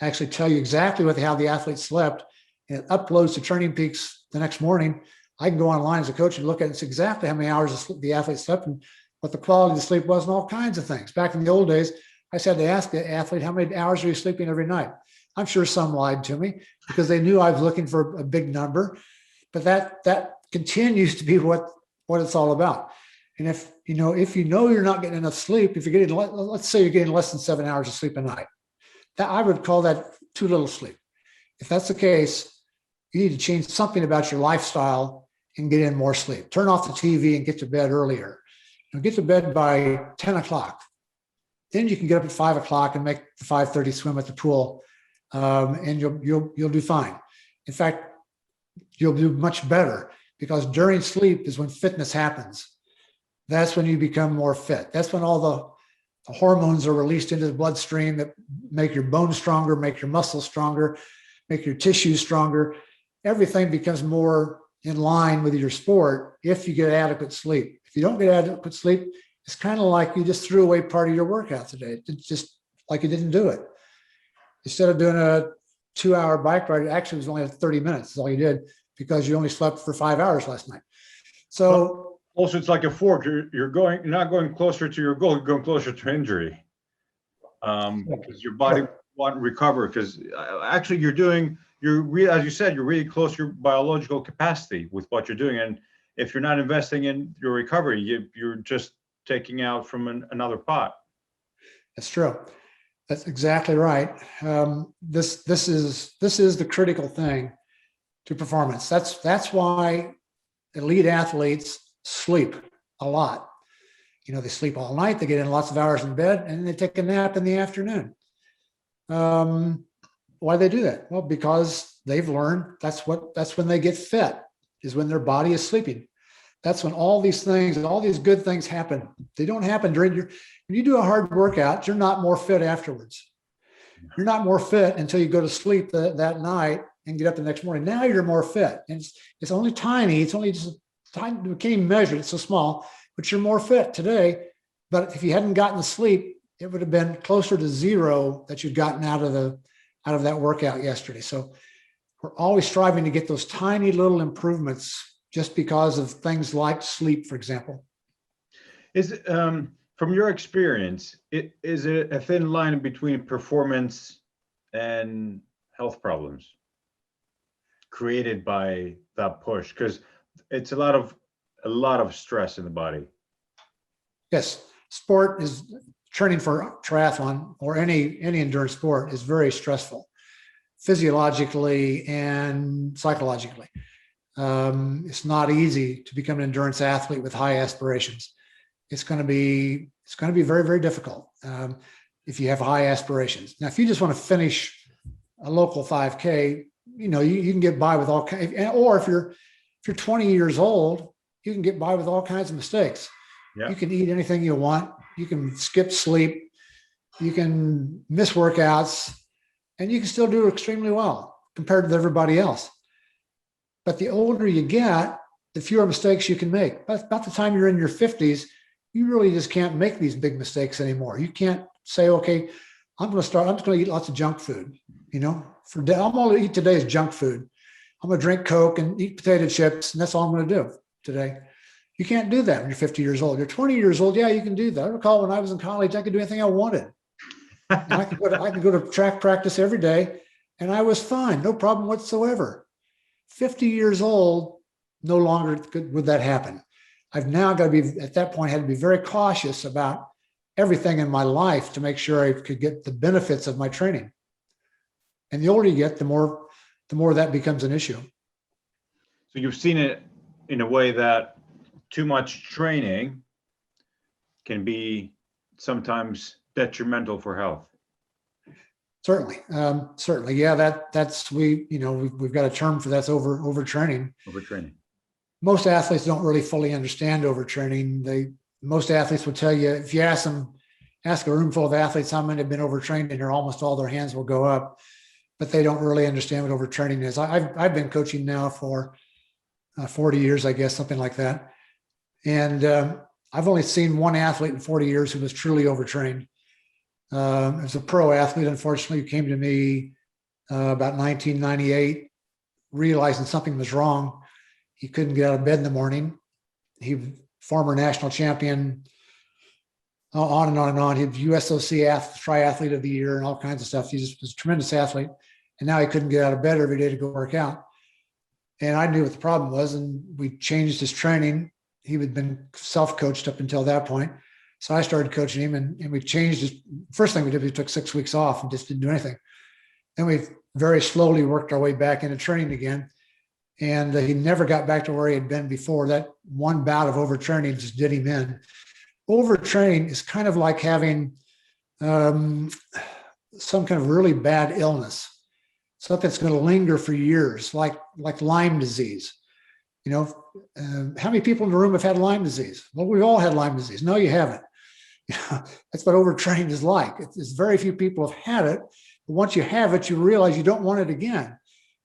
actually tell you exactly how the athlete slept and it uploads to Training Peaks the next morning. I can go online as a coach and look at exactly how many hours the athlete slept and what the quality of the sleep was and all kinds of things. Back in the old days, I said to ask the athlete, how many hours are you sleeping every night? I'm sure some lied to me because they knew I was looking for a big number, but that continues to be what it's all about. And if you're not getting enough sleep, if you're getting, let's say you're getting less than 7 hours of sleep a night, that I would call that too little sleep. If that's the case, you need to change something about your lifestyle and get in more sleep. Turn off the TV and get to bed earlier. Get to bed by 10 o'clock. Then you can get up at 5 o'clock and make the 5:30 swim at the pool, and you'll do fine. In fact, you'll do much better because during sleep is when fitness happens. That's when you become more fit. That's when all the hormones are released into the bloodstream that make your bones stronger, make your muscles stronger, make your tissues stronger. Everything becomes more in line with your sport if you get adequate sleep. If you don't get adequate sleep, it's kind of like you just threw away part of your workout today. It's just like you didn't do it. Instead of doing a 2-hour bike ride, it actually was only 30 minutes. That's all you did because you only slept for 5 hours last night. So also, it's like a fork. You're not going closer to your goal. You're going closer to injury because your body won't recover. Because actually, as you said, you're really close to your biological capacity with what you're doing. And if you're not investing in your recovery, you're just taking out from another pot. That's true. That's exactly right. This is the critical thing to performance. That's why elite athletes sleep a lot. They sleep all night. They get in lots of hours in bed, and then they take a nap in the afternoon. Why do they do that? Well, because they've learned that's when they get fit, is when their body is sleeping. That's when all these things and all these good things happen. They don't happen when you do a hard workout, you're not more fit afterwards. You're not more fit until you go to sleep that night and get up the next morning. Now you're more fit. And it's only tiny. It's only just time, we can't even measure it, it's so small, but you're more fit today. But if you hadn't gotten the sleep, it would have been closer to zero that you'd gotten out of that workout yesterday. So we're always striving to get those tiny little improvements just because of things like sleep, for example. Is from your experience, is it a thin line between performance and health problems created by that push? Because it's a lot of stress in the body. Yes, sport is training for triathlon or any endurance sport is very stressful, physiologically and psychologically. It's not easy to become an endurance athlete with high aspirations. It's going to be very, very difficult if you have high aspirations. Now, if you just want to finish a local 5K, you can get by with all kinds. Or if you're 20 years old, you can get by with all kinds of mistakes. Yeah. You can eat anything you want. You can skip sleep. You can miss workouts, and you can still do extremely well compared to everybody else. But the older you get, the fewer mistakes you can make. By about the time you're in your 50s, you really just can't make these big mistakes anymore. You can't say, okay, I'm just going to eat lots of junk food. All I'm going to eat today is junk food. I'm going to drink Coke and eat potato chips, and that's all I'm going to do today. You can't do that when you're 50 years old. You're 20 years old, yeah, you can do that. I recall when I was in college, I could do anything I wanted. I could go to track practice every day, and I was fine, no problem whatsoever. 50 years old, no longer would that happen. I've now got to be, at that point, had to be very cautious about everything in my life to make sure I could get the benefits of my training. And the older you get, the more that becomes an issue. So you've seen it in a way that too much training can be sometimes detrimental for health. Certainly. Yeah, we've got a term for that's overtraining. Overtraining. Most athletes don't really fully understand overtraining. Most athletes will tell you, if you ask a room full of athletes how many have been overtrained, and almost all their hands will go up, but they don't really understand what overtraining is. I've been coaching now for 40 years, I guess, something like that. And I've only seen one athlete in 40 years who was truly overtrained. It was a pro athlete, unfortunately, who came to me about 1998, realizing something was wrong. He couldn't get out of bed in the morning. He was former national champion, on and on and on. He was USOC triathlete of the year and all kinds of stuff. He just was a tremendous athlete. And now he couldn't get out of bed every day to go work out. And I knew what the problem was, and we changed his training. He had been self-coached up until that point. So I started coaching him, and we changed his. First thing we did, we took 6 weeks off and just didn't do anything. Then we very slowly worked our way back into training again. And he never got back to where he had been before. That one bout of overtraining just did him in. Overtraining is kind of like having some kind of really bad illness, something that's going to linger for years, like Lyme disease. How many people in the room have had Lyme disease? Well, we've all had Lyme disease. No, you haven't. That's what overtraining is like. It's very few people have had it. But once you have it, you realize you don't want it again.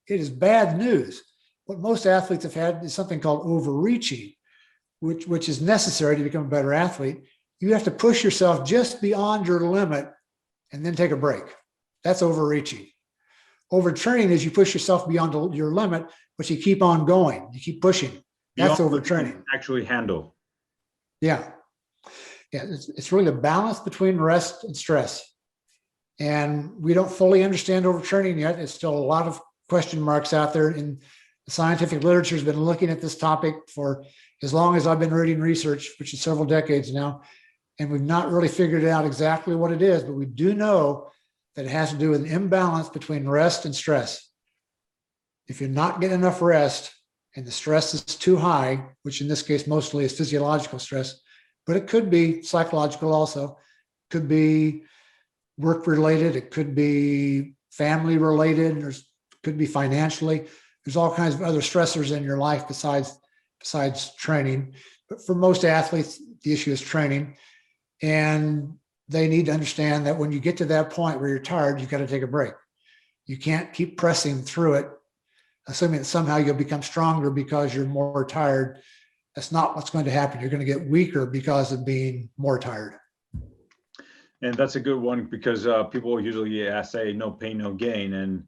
It is bad news. What most athletes have had is something called overreaching, which is necessary to become a better athlete. You have to push yourself just beyond your limit and then take a break. That's overreaching. Overtraining is you push yourself beyond your limit, but you keep on going. You keep pushing. That's overtraining. Actually handle. Yeah. It's really the balance between rest and stress. And we don't fully understand overtraining yet. It's still a lot of question marks out there. And the scientific literature has been looking at this topic for as long as I've been reading research, which is several decades now. And we've not really figured out exactly what it is, but we do know that it has to do with an imbalance between rest and stress. If you're not getting enough rest and the stress is too high, which in this case mostly is physiological stress, but it could be psychological also, could be work related, it could be family related, it could be financially. There's all kinds of other stressors in your life besides training. But for most athletes, the issue is training. And they need to understand that when you get to that point where you're tired, you've got to take a break. You can't keep pressing through it, assuming that somehow you'll become stronger because you're more tired. That's not what's going to happen. You're going to get weaker because of being more tired. And that's a good one because people usually say no pain, no gain. And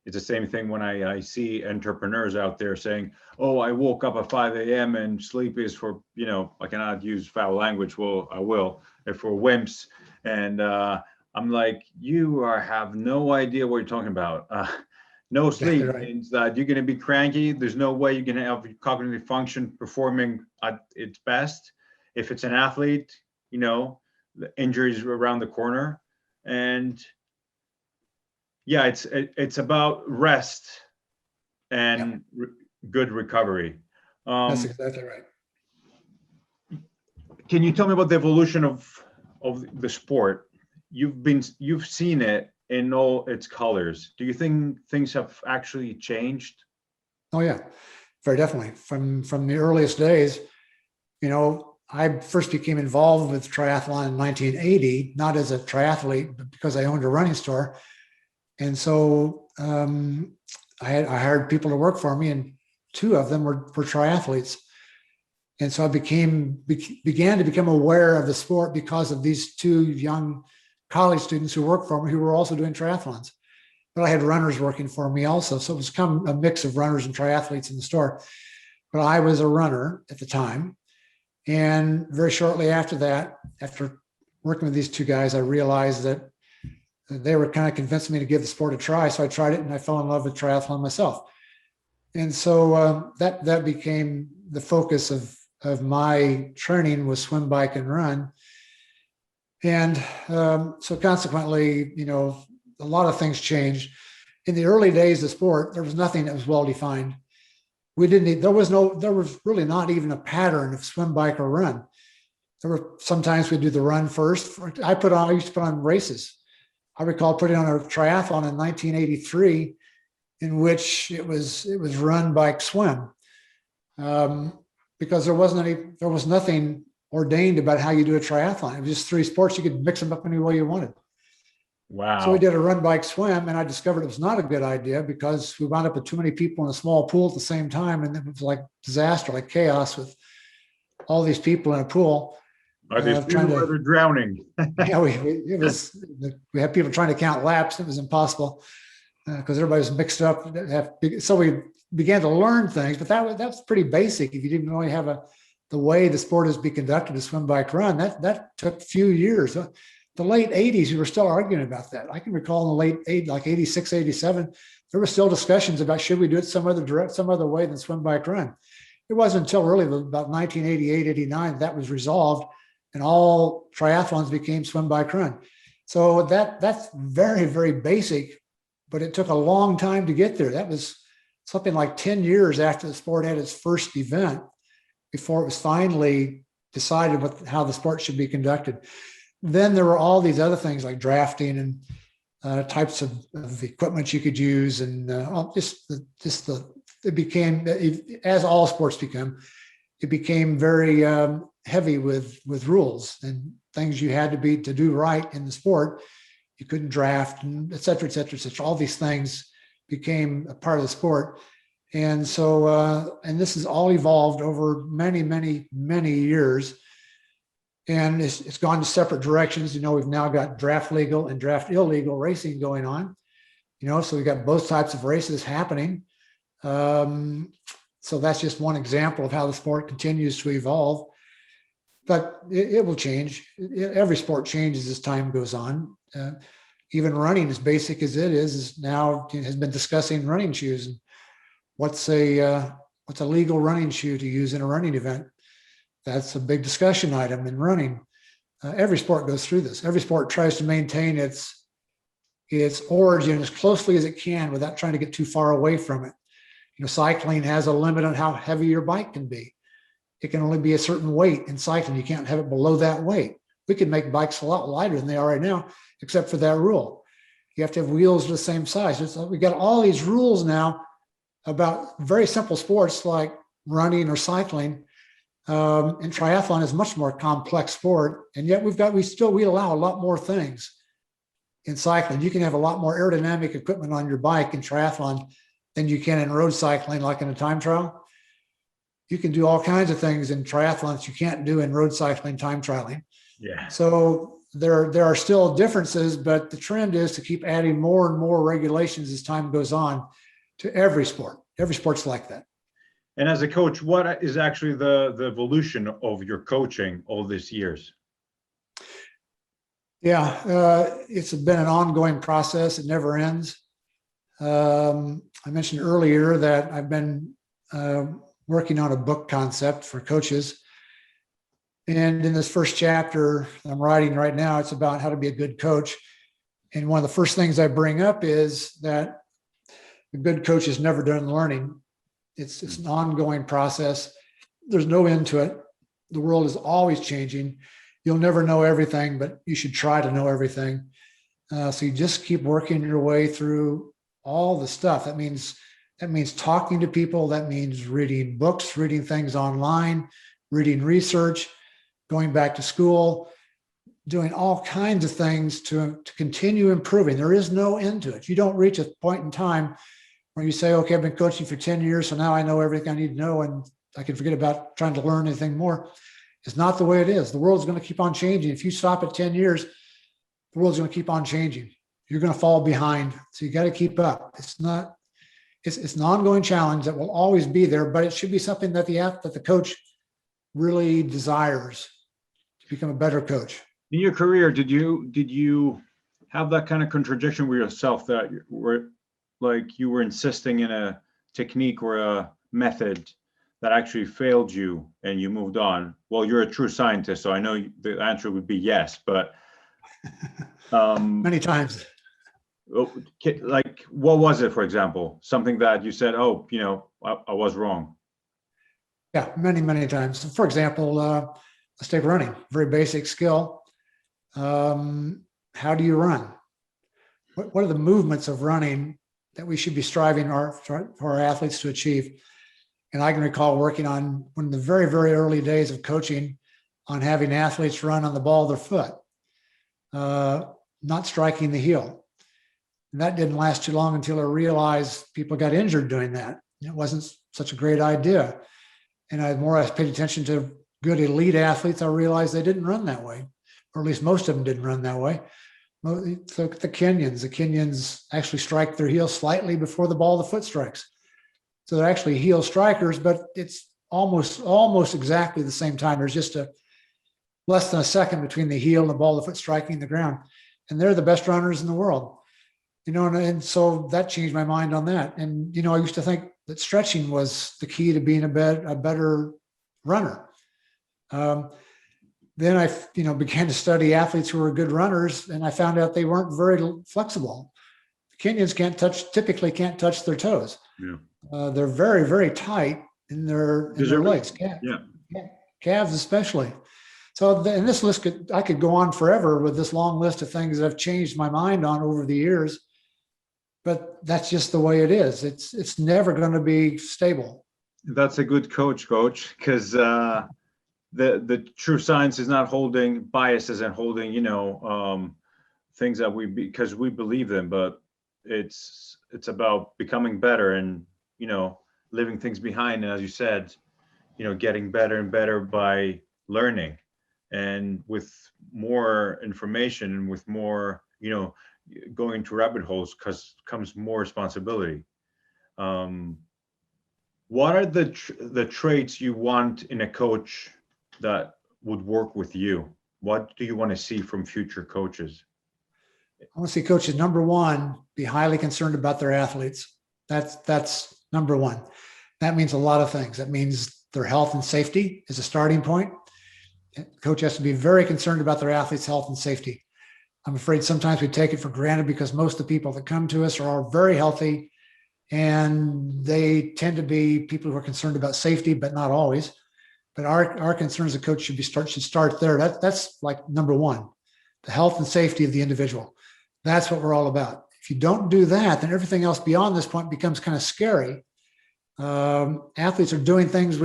it's the same thing when I see entrepreneurs out there saying, oh, I woke up at 5 a.m. and sleep is for, I cannot use foul language. Well, I will, for wimps. And I'm like, have no idea what you're talking about. No sleep Exactly right. means that you're going to be cranky. There's no way you're going to have cognitive function performing at its best. If it's an athlete, the injuries around the corner. And yeah, it's about rest and good recovery. That's exactly right. Can you tell me about the evolution of the sport? You've seen it in all its colors. Do you think things have actually changed? Oh yeah, very definitely. From the earliest days, I first became involved with triathlon in 1980, not as a triathlete, but because I owned a running store. And so I hired people to work for me, and two of them were triathletes. And so I began to become aware of the sport because of these two young college students who worked for me, who were also doing triathlons. But I had runners working for me also. So it was kind of a mix of runners and triathletes in the store. But I was a runner at the time. And very shortly after that, after working with these two guys, I realized that they were kind of convincing me to give the sport a try. So I tried it and I fell in love with triathlon myself. And so that became the focus of my training, was swim, bike, and run. And so consequently, a lot of things changed. In the early days of sport, there was nothing that was well defined. There was really not even a pattern of swim, bike, or run. There were sometimes we'd do the run first. I used to put on races. I recall putting on a triathlon in 1983, in which it was run, bike, swim, because there was nothing ordained about how you do a triathlon. It was just three sports. You could mix them up any way you wanted. Wow. So we did a run, bike, swim, and I discovered it was not a good idea because we wound up with too many people in a small pool at the same time, and it was like disaster, like chaos with all these people in a pool. Are these people that are drowning? Yeah, we had people trying to count laps. It was impossible because everybody was mixed up. So we began to learn things, but that's pretty basic. If you didn't really have the way the sport is to be conducted, to swim, bike, run, that took a few years. The late 80s, we were still arguing about that. I can recall in the late 80s, like 86, 87, there were still discussions about should we do it some other way than swim, bike, run. It wasn't until really about 1988, 89 that was resolved, and all triathlons became swim, bike, run. So that's very, very basic, but it took a long time to get there. That was something like 10 years after the sport had its first event before it was finally decided how the sport should be conducted. Then there were all these other things like drafting and types of equipment you could use, and it became, as all sports become, it became very heavy with rules and things you had to do right in the sport. You couldn't draft, and et cetera, et cetera, et cetera. All these things became a part of the sport. And so, and this has all evolved over many, many, many years. And it's gone to separate directions. We've now got draft legal and draft illegal racing going on. So we've got both types of races happening. So that's just one example of how the sport continues to evolve. But it will change. Every sport changes as time goes on. Even running, as basic as it is now has been discussing running shoes. And what's a legal running shoe to use in a running event? That's a big discussion item in running. Every sport goes through this. Every sport tries to maintain its origin as closely as it can without trying to get too far away from it. Cycling has a limit on how heavy your bike can be. It can only be a certain weight in cycling. You can't have it below that weight. We can make bikes a lot lighter than they are right now, except for that rule. You have to have wheels the same size. So we got all these rules now about very simple sports like running or cycling. And triathlon is much more complex sport, and yet we allow a lot more things in cycling. You can have a lot more aerodynamic equipment on your bike in triathlon than you can in road cycling, like in a time trial. you can do all kinds of things in triathlons you can't do in road cycling, time trialing. Yeah. So there are still differences, but the trend is to keep adding more and more regulations as time goes on to every sport. Every sport's like that. And as a coach, what is actually the evolution of your coaching all these years? Yeah, it's been an ongoing process. It never ends. I mentioned earlier that I've been working on a book concept for coaches. And in this first chapter I'm writing right now, it's about how to be a good coach. And one of the first things I bring up is that a good coach is never done learning. It's an ongoing process. There's no end to it. The world is always changing. You'll never know everything, but you should try to know everything. So you just keep working your way through all the stuff. That means talking to people. That means reading books, reading things online, reading research, going back to school, doing all kinds of things to continue improving. There is no end to it. You don't reach a point in time where you say, okay, I've been coaching for 10 years, so now I know everything I need to know and I can forget about trying to learn anything more. It's not the way it is. The world's going to keep on changing. If you stop at 10 years, the world's going to keep on changing. You're going to fall behind. So you got to keep up. It's an ongoing challenge that will always be there, but it should be something that the coach really desires to become a better coach. In your career, did you have that kind of contradiction with yourself that you were insisting in a technique or a method that actually failed you and you moved on? Well, you're a true scientist, so I know the answer would be yes, but many times. Like, what was it, for example? Something that you said, oh, I was wrong. Yeah, many, many times. For example, let's take running, very basic skill. How do you run? What are the movements of running that we should be striving for our athletes to achieve? And I can recall working on one of the very, very early days of coaching on having athletes run on the ball of their foot, not striking the heel. And that didn't last too long until I realized people got injured doing that. It wasn't such a great idea. And the more I paid attention to good elite athletes, I realized they didn't run that way, or at least most of them didn't run that way. Look at the Kenyans actually strike their heel slightly before the ball of the foot strikes. So they're actually heel strikers, but it's almost exactly the same time. There's just less than a second between the heel and the ball of the foot striking the ground. And they're the best runners in the world. And so that changed my mind on that. And, I used to think that stretching was the key to being a better runner. Then I, began to study athletes who were good runners, and I found out they weren't very flexible. Kenyans typically can't touch their toes. Yeah. They're very, very tight in their legs, calves especially. So in this list, I could go on forever with this long list of things that I've changed my mind on over the years. But that's just the way it is. It's never going to be stable. That's a good coach, because the true science is not holding biases and holding, things that because we believe them, but it's about becoming better and, leaving things behind. And as you said, getting better and better by learning, and with more information and with more, going into rabbit holes comes more responsibility. What are the traits you want in a coach that would work with you? What do you want to see from future coaches? I want to see coaches, number one, be highly concerned about their athletes. That's number one. That means a lot of things. That means their health and safety is a starting point. Coach has to be very concerned about their athletes' health and safety. I'm afraid sometimes we take it for granted because most of the people that come to us are very healthy, and they tend to be people who are concerned about safety, but not always. But our concern as a coach should start there. That's like number one, the health and safety of the individual. That's what we're all about. If you don't do that, then everything else beyond this point becomes kind of scary. Athletes are doing things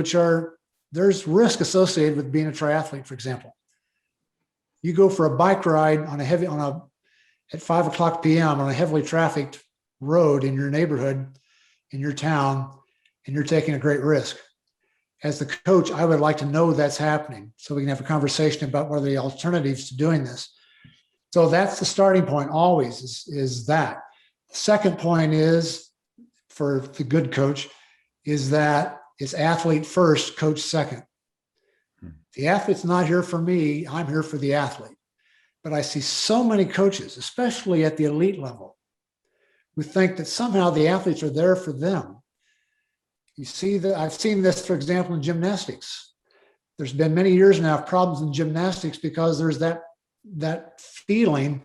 there's risk associated with being a triathlete, for example. You go for a bike ride at 5 o'clock p.m. on a heavily trafficked road in your neighborhood, in your town, and you're taking a great risk. as the coach, I would like to know that's happening so we can have a conversation about what are the alternatives to doing this. So that's the starting point always is that. The second point is for the good coach is that it's athlete first, coach second. The athlete's not here for me. I'm here for the athlete. But I see so many coaches, especially at the elite level, who think that somehow the athletes are there for them. You see that I've seen this, for example, in gymnastics. There's been many years now of problems in gymnastics because there's that feeling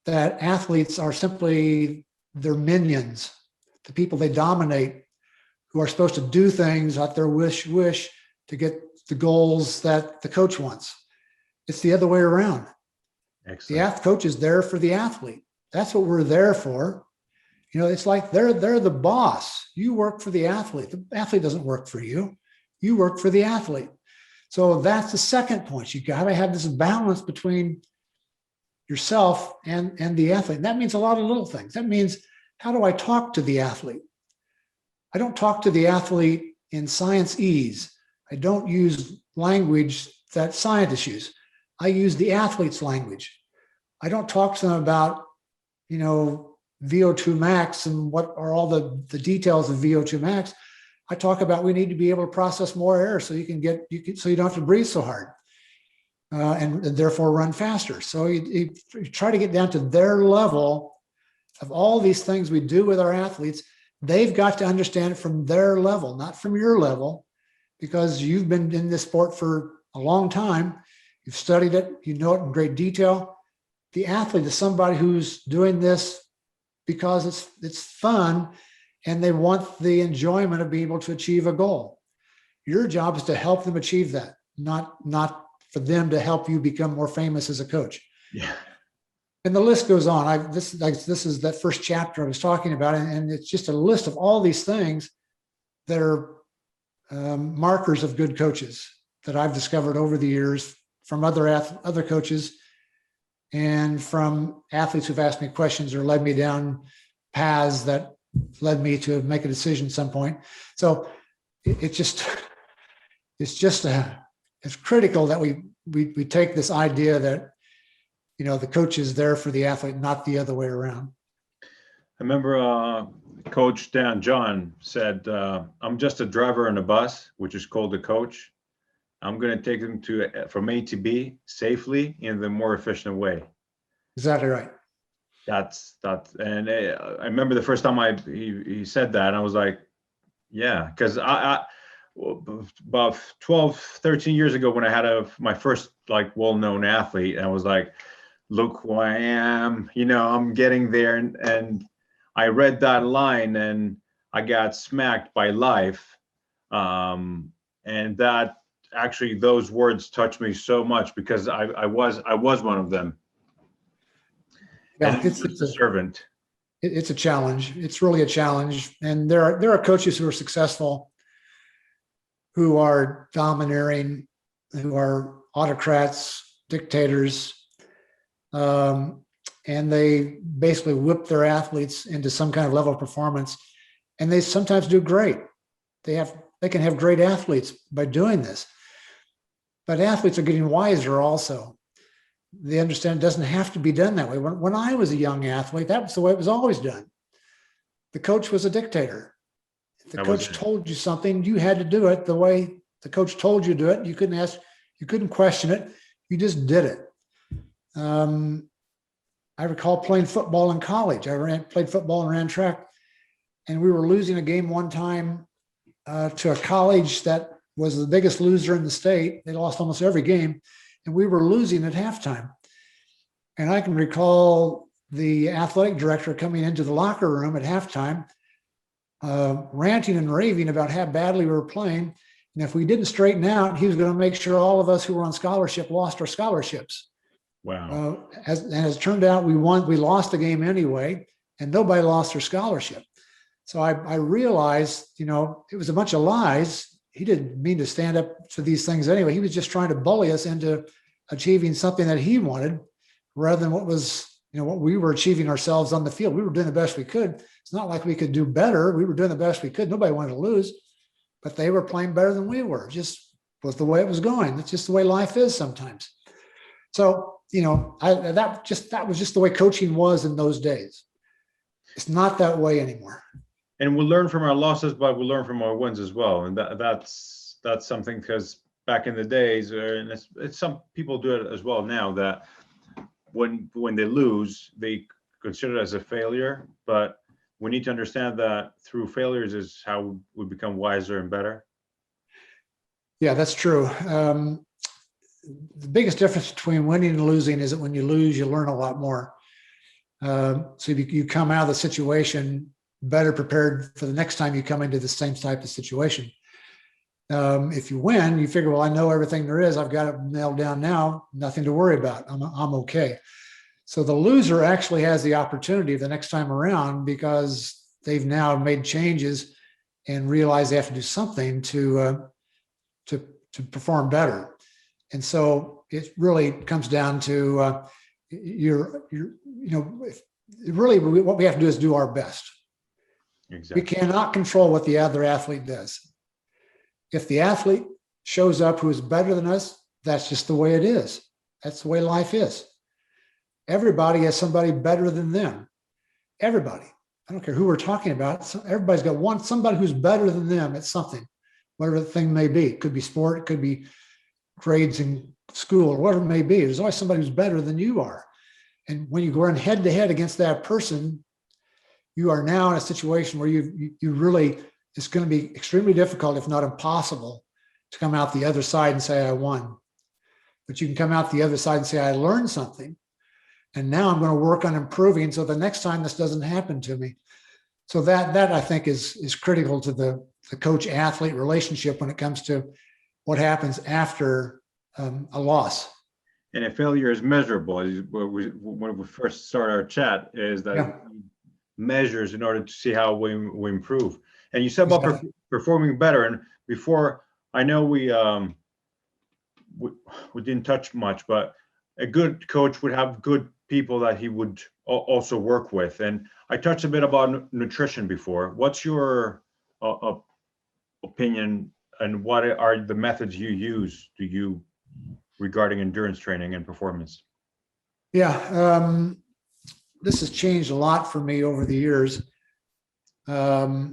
that athletes are simply their minions, the people they dominate, who are supposed to do things at their wish to get the goals that the coach wants. It's the other way around. Excellent. The coach is there for the athlete. That's what we're there for. You know, it's like they're the boss. You work for the athlete. The athlete doesn't work for you. You work for the athlete. So that's the second point. You got to have this balance between yourself and the athlete. And that means a lot of little things. That means, how do I talk to the athlete? I don't talk to the athlete in science-ese. I don't use language that scientists use. I use the athlete's language. I don't talk to them about, you know, VO2 max and what are all the details of VO2 max. I talk about we need to be able to process more air so so you don't have to breathe so hard and therefore run faster. So you try to get down to their level of all these things we do with our athletes. They've got to understand it from their level, not from your level, because you've been in this sport for a long time. You've studied it, you know it in great detail. The athlete is somebody who's doing this because it's fun and they want the enjoyment of being able to achieve a goal. Your job is to help them achieve that, not for them to help you become more famous as a coach. Yeah. And the list goes on. This is that first chapter I was talking about, and it's just a list of all these things that are markers of good coaches that I've discovered over the years from other coaches and from athletes who've asked me questions or led me down paths that led me to make a decision at some point. So it's critical that we take this idea that, you know, the coach is there for the athlete, not the other way around. I remember Coach Dan John said, I'm just a driver on a bus, which is called a coach. I'm going to take them from A to B safely in the more efficient way. Exactly right. And I remember the first time he said that, and I was like, yeah, because I about 12, 13 years ago when I had my first like well-known athlete, I was like, look who I am, you know, I'm getting there. And I read that line and I got smacked by life. And that actually, those words touched me so much because I was one of them. Yeah, it's a servant. It's a challenge. It's really a challenge. And there are coaches who are successful, who are domineering, who are autocrats, dictators, and they basically whip their athletes into some kind of level of performance. And they sometimes do great. They can have great athletes by doing this. But athletes are getting wiser also. They understand it doesn't have to be done that way. When I was a young athlete, that was the way it was always done. The coach was a dictator. If the coach told you something, you had to do it the way the coach told you to do it. You couldn't ask, you couldn't question it. You just did it. I recall playing football in college. I played football and ran track, and we were losing a game one time to a college that was the biggest loser in the state. They lost almost every game, and we were losing at halftime. And I can recall the athletic director coming into the locker room at halftime, ranting and raving about how badly we were playing. And if we didn't straighten out, he was going to make sure all of us who were on scholarship lost our scholarships. Wow. As it turned out, we lost the game anyway, and nobody lost their scholarship. So I realized, you know, it was a bunch of lies. He didn't mean to stand up for these things anyway. He was just trying to bully us into achieving something that he wanted rather than what we were achieving ourselves on the field. We were doing the best we could. It's not like we could do better. We were doing the best we could. Nobody wanted to lose. but they were playing better than we were. Just was the way it was going. It's just the way life is sometimes. So, that was just the way coaching was in those days. It's not that way anymore. And we learn from our losses, but we learn from our wins as well. And that's something, because back in the days, and it's some people do it as well now, that when they lose, they consider it as a failure. But we need to understand that through failures is how we become wiser and better. Yeah, that's true. The biggest difference between winning and losing is that when you lose, you learn a lot more. So you come out of the situation better prepared for the next time you come into the same type of situation. If you win, you figure, well, I know everything there is. I've got it nailed down now. Nothing to worry about. I'm okay. So the loser actually has the opportunity the next time around, because they've now made changes and realize they have to do something to perform better. And so it really comes down to really what we have to do is do our best. Exactly. We cannot control what the other athlete does. If the athlete shows up who is better than us, that's just the way it is. That's the way life is. Everybody has somebody better than them. Everybody. I don't care who we're talking about. Everybody's got somebody who's better than them at something, whatever the thing may be. It could be sport, it could be grades in school, or whatever it may be. There's always somebody who's better than you are. And when you go run head to head against that person, you are now in a situation where you really, it's going to be extremely difficult, if not impossible, to come out the other side and say, I won. But you can come out the other side and say, I learned something. And now I'm going to work on improving, so the next time this doesn't happen to me. So that I think is critical to the coach-athlete relationship when it comes to what happens after a loss. And a failure is measurable. When we first start our chat, is that measures in order to see how we improve. And you said about performing better. And before, I know we didn't touch much, but a good coach would have good people that he would also work with. And I touched a bit about nutrition before. What's your opinion, and what are the methods you use regarding endurance training and performance? Yeah, this has changed a lot for me over the years, because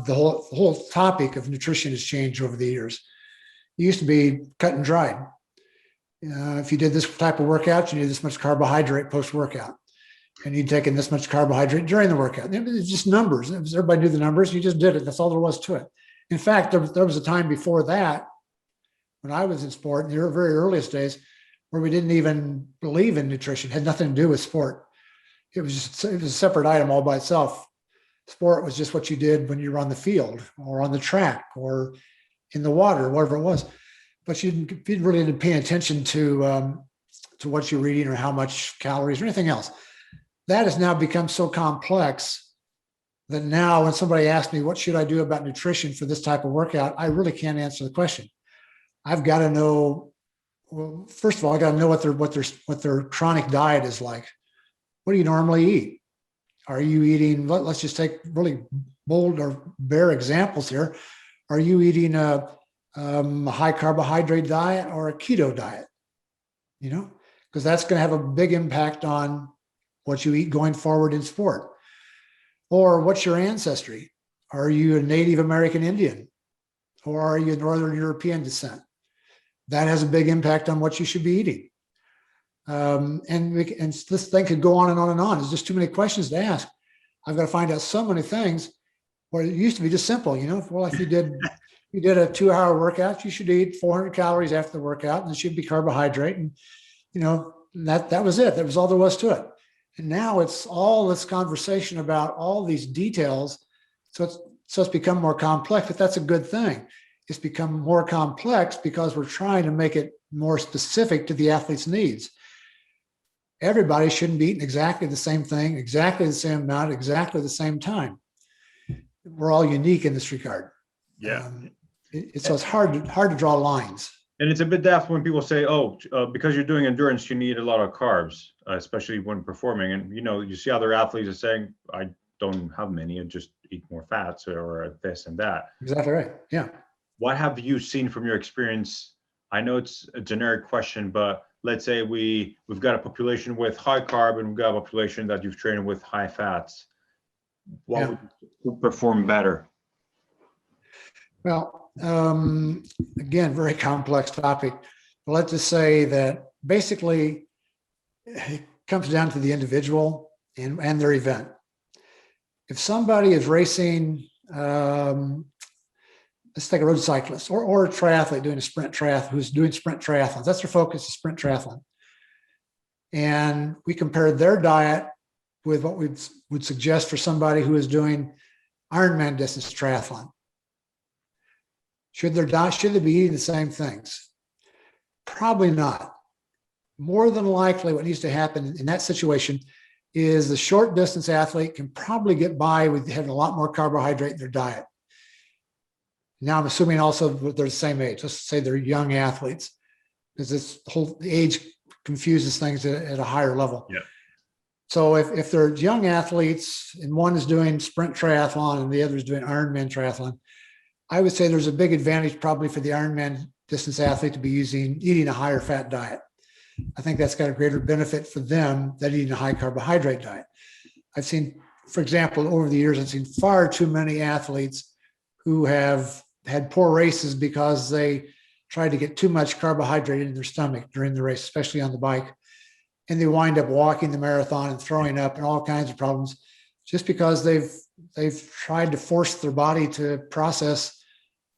the whole topic of nutrition has changed over the years. It used to be cut and dried. If you did this type of workout, you need this much carbohydrate post-workout, and you'd taken this much carbohydrate during the workout. It was just numbers. Everybody knew the numbers. You just did it. That's all there was to it. In fact, there was a time before that, when I was in sport in the very earliest days, where we didn't even believe in nutrition. It had nothing to do with sport. It was a separate item all by itself. Sport was just what you did when you were on the field or on the track or in the water, whatever it was. But you really didn't pay attention to what you're eating or how much calories or anything else. That has now become so complex that now when somebody asks me, what should I do about nutrition for this type of workout, I really can't answer the question. I've got to know, well, first of all, I got to know what their chronic diet is like. What do you normally eat? Are you eating, let's just take really bold or bare examples here. Are you eating a high carbohydrate diet or a keto diet? Because that's going to have a big impact on what you eat going forward in sport. Or what's your ancestry? Are you a Native American Indian? Or are you Northern European descent? That has a big impact on what you should be eating. And this thing could go on and on and on. There's just too many questions to ask. I've got to find out so many things where it used to be just simple. Well, if you did a 2-hour workout, you should eat 400 calories after the workout, and it should be carbohydrate. And, that was it. That was all there was to it. And now it's all this conversation about all these details. So it's become more complex, but that's a good thing. It's become more complex because we're trying to make it more specific to the athlete's needs. Everybody shouldn't be eating exactly the same thing, exactly the same amount, exactly the same time. We're all unique in this regard. Yeah. So it's hard to draw lines. And it's a bit daft when people say, because you're doing endurance, you need a lot of carbs, especially when performing. And, you see other athletes are saying, I don't have many. eat more fats or this and that. Exactly right. Yeah. What have you seen from your experience? I know it's a generic question, but let's say we've got a population with high carb and we've got a population that you've trained with high fats. What would perform better? Well, again, very complex topic. But let's just say that basically it comes down to the individual and their event. If somebody is racing, let's take a road cyclist or a triathlete doing a sprint triathlon, who's doing sprint triathlons. That's their focus, is sprint triathlon. And we compare their diet with what we would suggest for somebody who is doing Ironman distance triathlon. Should they be eating the same things? Probably not. More than likely, what needs to happen in that situation is the short distance athlete can probably get by with having a lot more carbohydrate in their diet. Now, I'm assuming also they're the same age. Let's say they're young athletes, because this whole age confuses things at a higher level. Yeah. So if they're young athletes and one is doing sprint triathlon and the other is doing Ironman triathlon, I would say there's a big advantage probably for the Ironman distance athlete to be eating a higher fat diet. I think that's got a greater benefit for them than eating a high carbohydrate diet. I've seen, for example, over the years, I've seen far too many athletes who have had poor races because they tried to get too much carbohydrate in their stomach during the race, especially on the bike. And they wind up walking the marathon and throwing up and all kinds of problems just because they've tried to force their body to process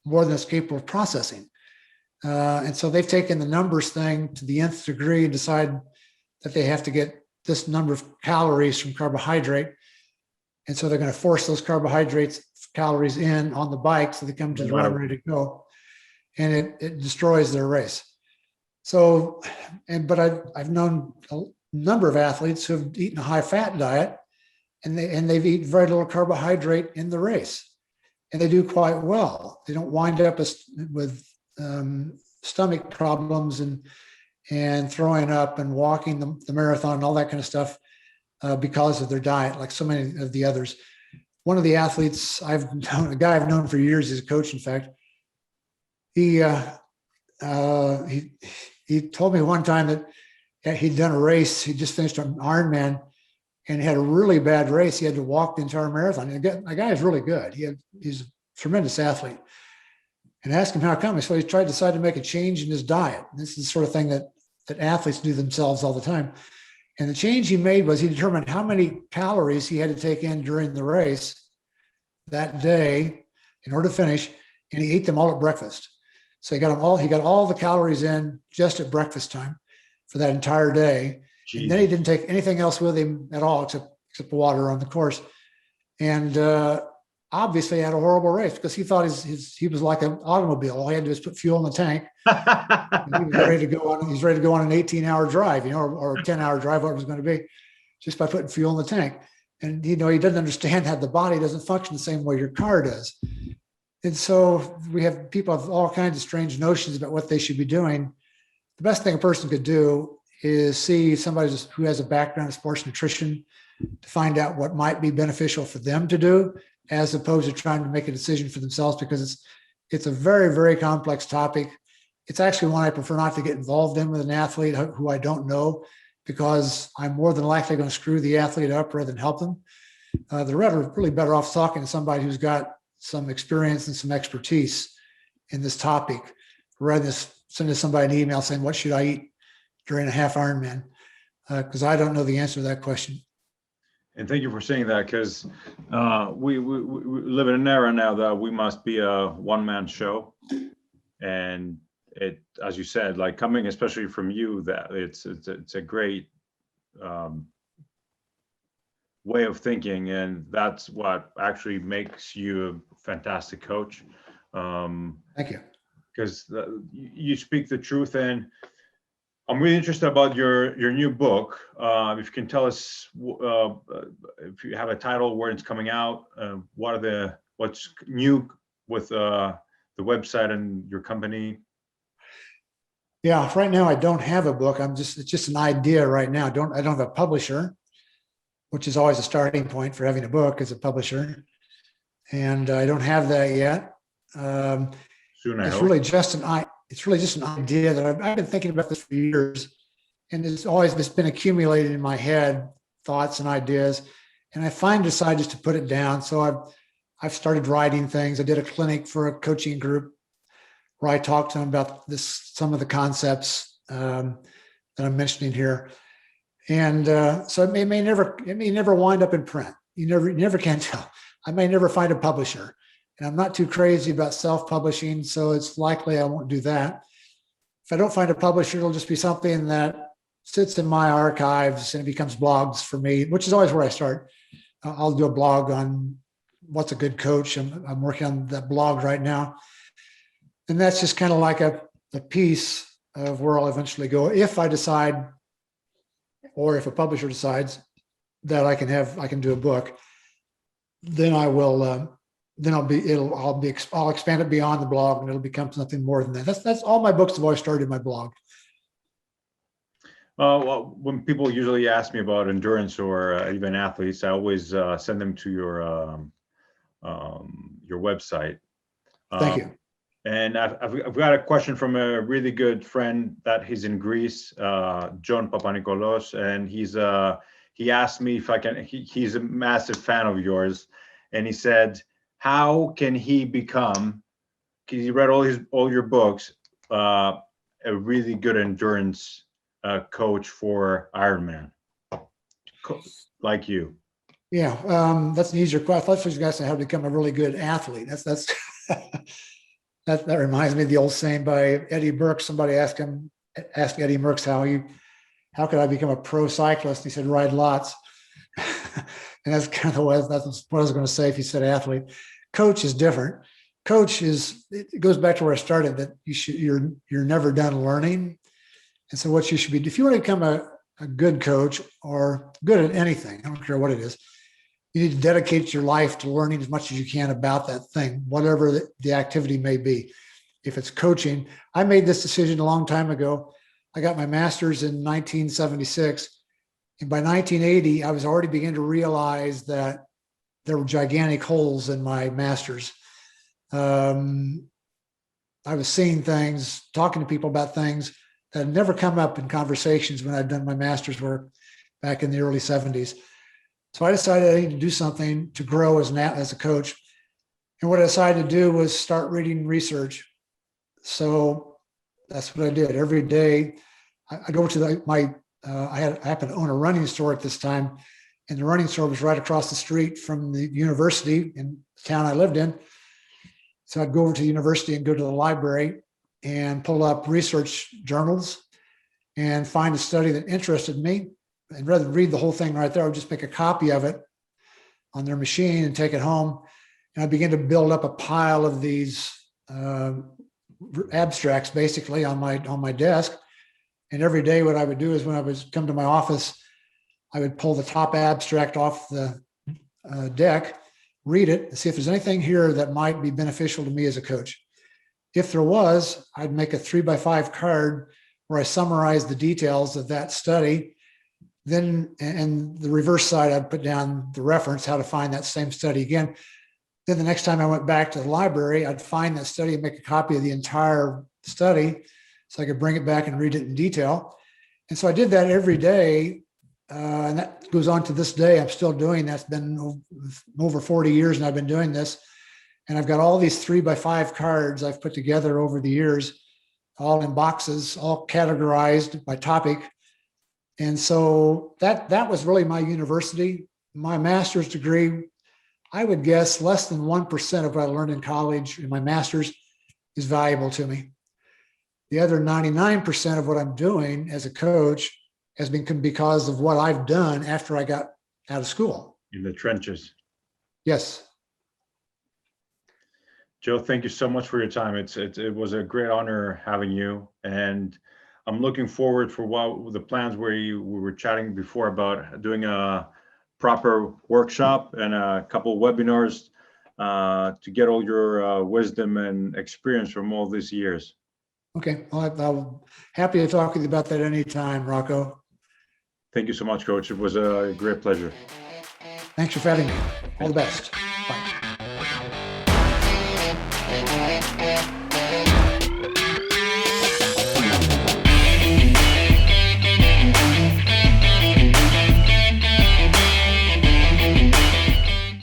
more than it's capable of processing. And so they've taken the numbers thing to the nth degree and decide that they have to get this number of calories from carbohydrate. And so they're going to force those calories in on the bike so they come to the run ready to go. And it destroys their race. So, but I've known a number of athletes who have eaten a high fat diet and they've eaten very little carbohydrate in the race. And they do quite well. They don't wind up with stomach problems and throwing up and walking the marathon and all that kind of stuff because of their diet, like so many of the others. One of the athletes I've known, a guy I've known for years, he's a coach, in fact, he told me one time that he'd done a race. He just finished an Ironman and had a really bad race. He had to walk the entire marathon. And the guy is really good. He's a tremendous athlete. And asked him how come. So he tried to decide to make a change in his diet. This is the sort of thing that athletes do themselves all the time. And the change he made was he determined how many calories he had to take in during the race that day in order to finish, and he ate them all at breakfast. So he got all the calories in just at breakfast time for that entire day. Jeez. And then he didn't take anything else with him at all except the water on the course. And obviously had a horrible race because he thought he was like an automobile. All he had to do was put fuel in the tank. And he was ready to go on. He's ready to go on an 18-hour drive, or a 10-hour drive, whatever it was going to be, just by putting fuel in the tank. And he doesn't understand how the body doesn't function the same way your car does. And so we have people have all kinds of strange notions about what they should be doing. The best thing a person could do is see somebody who has a background in sports nutrition to find out what might be beneficial for them to do, as opposed to trying to make a decision for themselves, because it's a very, very complex topic. It's actually one I prefer not to get involved in with an athlete who I don't know, because I'm more than likely going to screw the athlete up rather than help them. They're really better off talking to somebody who's got some experience and some expertise in this topic, rather than sending somebody an email saying, what should I eat during a half Ironman? Because I don't know the answer to that question. And thank you for saying that, because we live in an era now that we must be a one-man show. And it, as you said, like coming especially from you, that it's a great way of thinking, and that's what actually makes you a fantastic coach. Thank you. Because you speak the truth, and I'm really interested about your new book. If you can tell us if you have a title, where it's coming out, what's new with the website and your company. Yeah, right now I don't have a book. It's just an idea right now. I don't have a publisher, which is always a starting point for having a book as a publisher. and I don't have that yet. Soon, I It's hope. really just an idea that I've been thinking about this for years, and it's been accumulated in my head, thoughts and ideas. And I finally decided just to put it down. So I've started writing things. I did a clinic for a coaching group where I talked to them about some of the concepts that I'm mentioning here. And so it may never wind up in print. You never can tell. I may never find a publisher, and I'm not too crazy about self-publishing, so it's likely I won't do that. If I don't find a publisher, it'll just be something that sits in my archives and it becomes blogs for me, which is always where I start. I'll do a blog on what's a good coach. I'm working on that blog right now, and that's just kind of like a piece of where I'll eventually go if I decide, or if a publisher decides that I can do a book. Then I will. Then I'll expand it beyond the blog, and it'll become something more than that. That's all my books have always started in my blog. Well, when people usually ask me about endurance or even athletes, I always send them to your website. Thank you. And I've got a question from a really good friend that he's in Greece, John Papanikolos, and he asked me if I can. He's a massive fan of yours, and he said, "How can he become?" Because he read all your books, a really good endurance coach for Ironman, like you. Yeah, that's an easier question. I thought you guys guys how to become a really good athlete. That's that reminds me of the old saying by Eddie Burke. Somebody asked Eddie Merckx how could I become a pro cyclist? He said, ride lots. And that's kind of that's what I was going to say if you said athlete. Coach is different. It goes back to where I started, that you're never done learning. And so what you should be, if you want to become a good coach or good at anything, I don't care what it is, you need to dedicate your life to learning as much as you can about that thing, whatever the activity may be. If it's coaching, I made this decision a long time ago. I got my master's in 1976. And by 1980, I was already beginning to realize that there were gigantic holes in my master's. I was seeing things, talking to people about things that had never come up in conversations when I'd done my master's work back in the early 70s. So I decided I needed to do something to grow as a coach. And what I decided to do was start reading research. So that's what I did. Every day I go to I happened to own a running store at this time, and the running store was right across the street from the university in the town I lived in. So I'd go over to the university and go to the library and pull up research journals and find a study that interested me. And rather than read the whole thing right there, I would just make a copy of it on their machine and take it home. And I began to build up a pile of these abstracts basically on my desk. And every day what I would do is when I would come to my office, I would pull the top abstract off the deck, read it, and see if there's anything here that might be beneficial to me as a coach. If there was, I'd make a 3x5 card where I summarize the details of that study. Then, and the reverse side, I'd put down the reference, how to find that same study again. Then the next time I went back to the library, I'd find that study and make a copy of the entire study so I could bring it back and read it in detail. And so I did that every day. And that goes on to this day. I'm still doing that. It's been over 40 years and I've been doing this. And I've got all these 3x5 cards I've put together over the years, all in boxes, all categorized by topic. And so that was really my university. My master's degree, I would guess less than 1% of what I learned in college in my master's is valuable to me. The other 99% of what I'm doing as a coach has been because of what I've done after I got out of school. In the trenches. Yes. Joe, thank you so much for your time. It was a great honor having you, and I'm looking forward for what the plans we were chatting before about doing a proper workshop and a couple of webinars to get all your wisdom and experience from all these years. Okay, well, I'm happy to talk with you about that anytime, Rocco. Thank you so much, Coach. It was a great pleasure. Thanks for having me. All the best.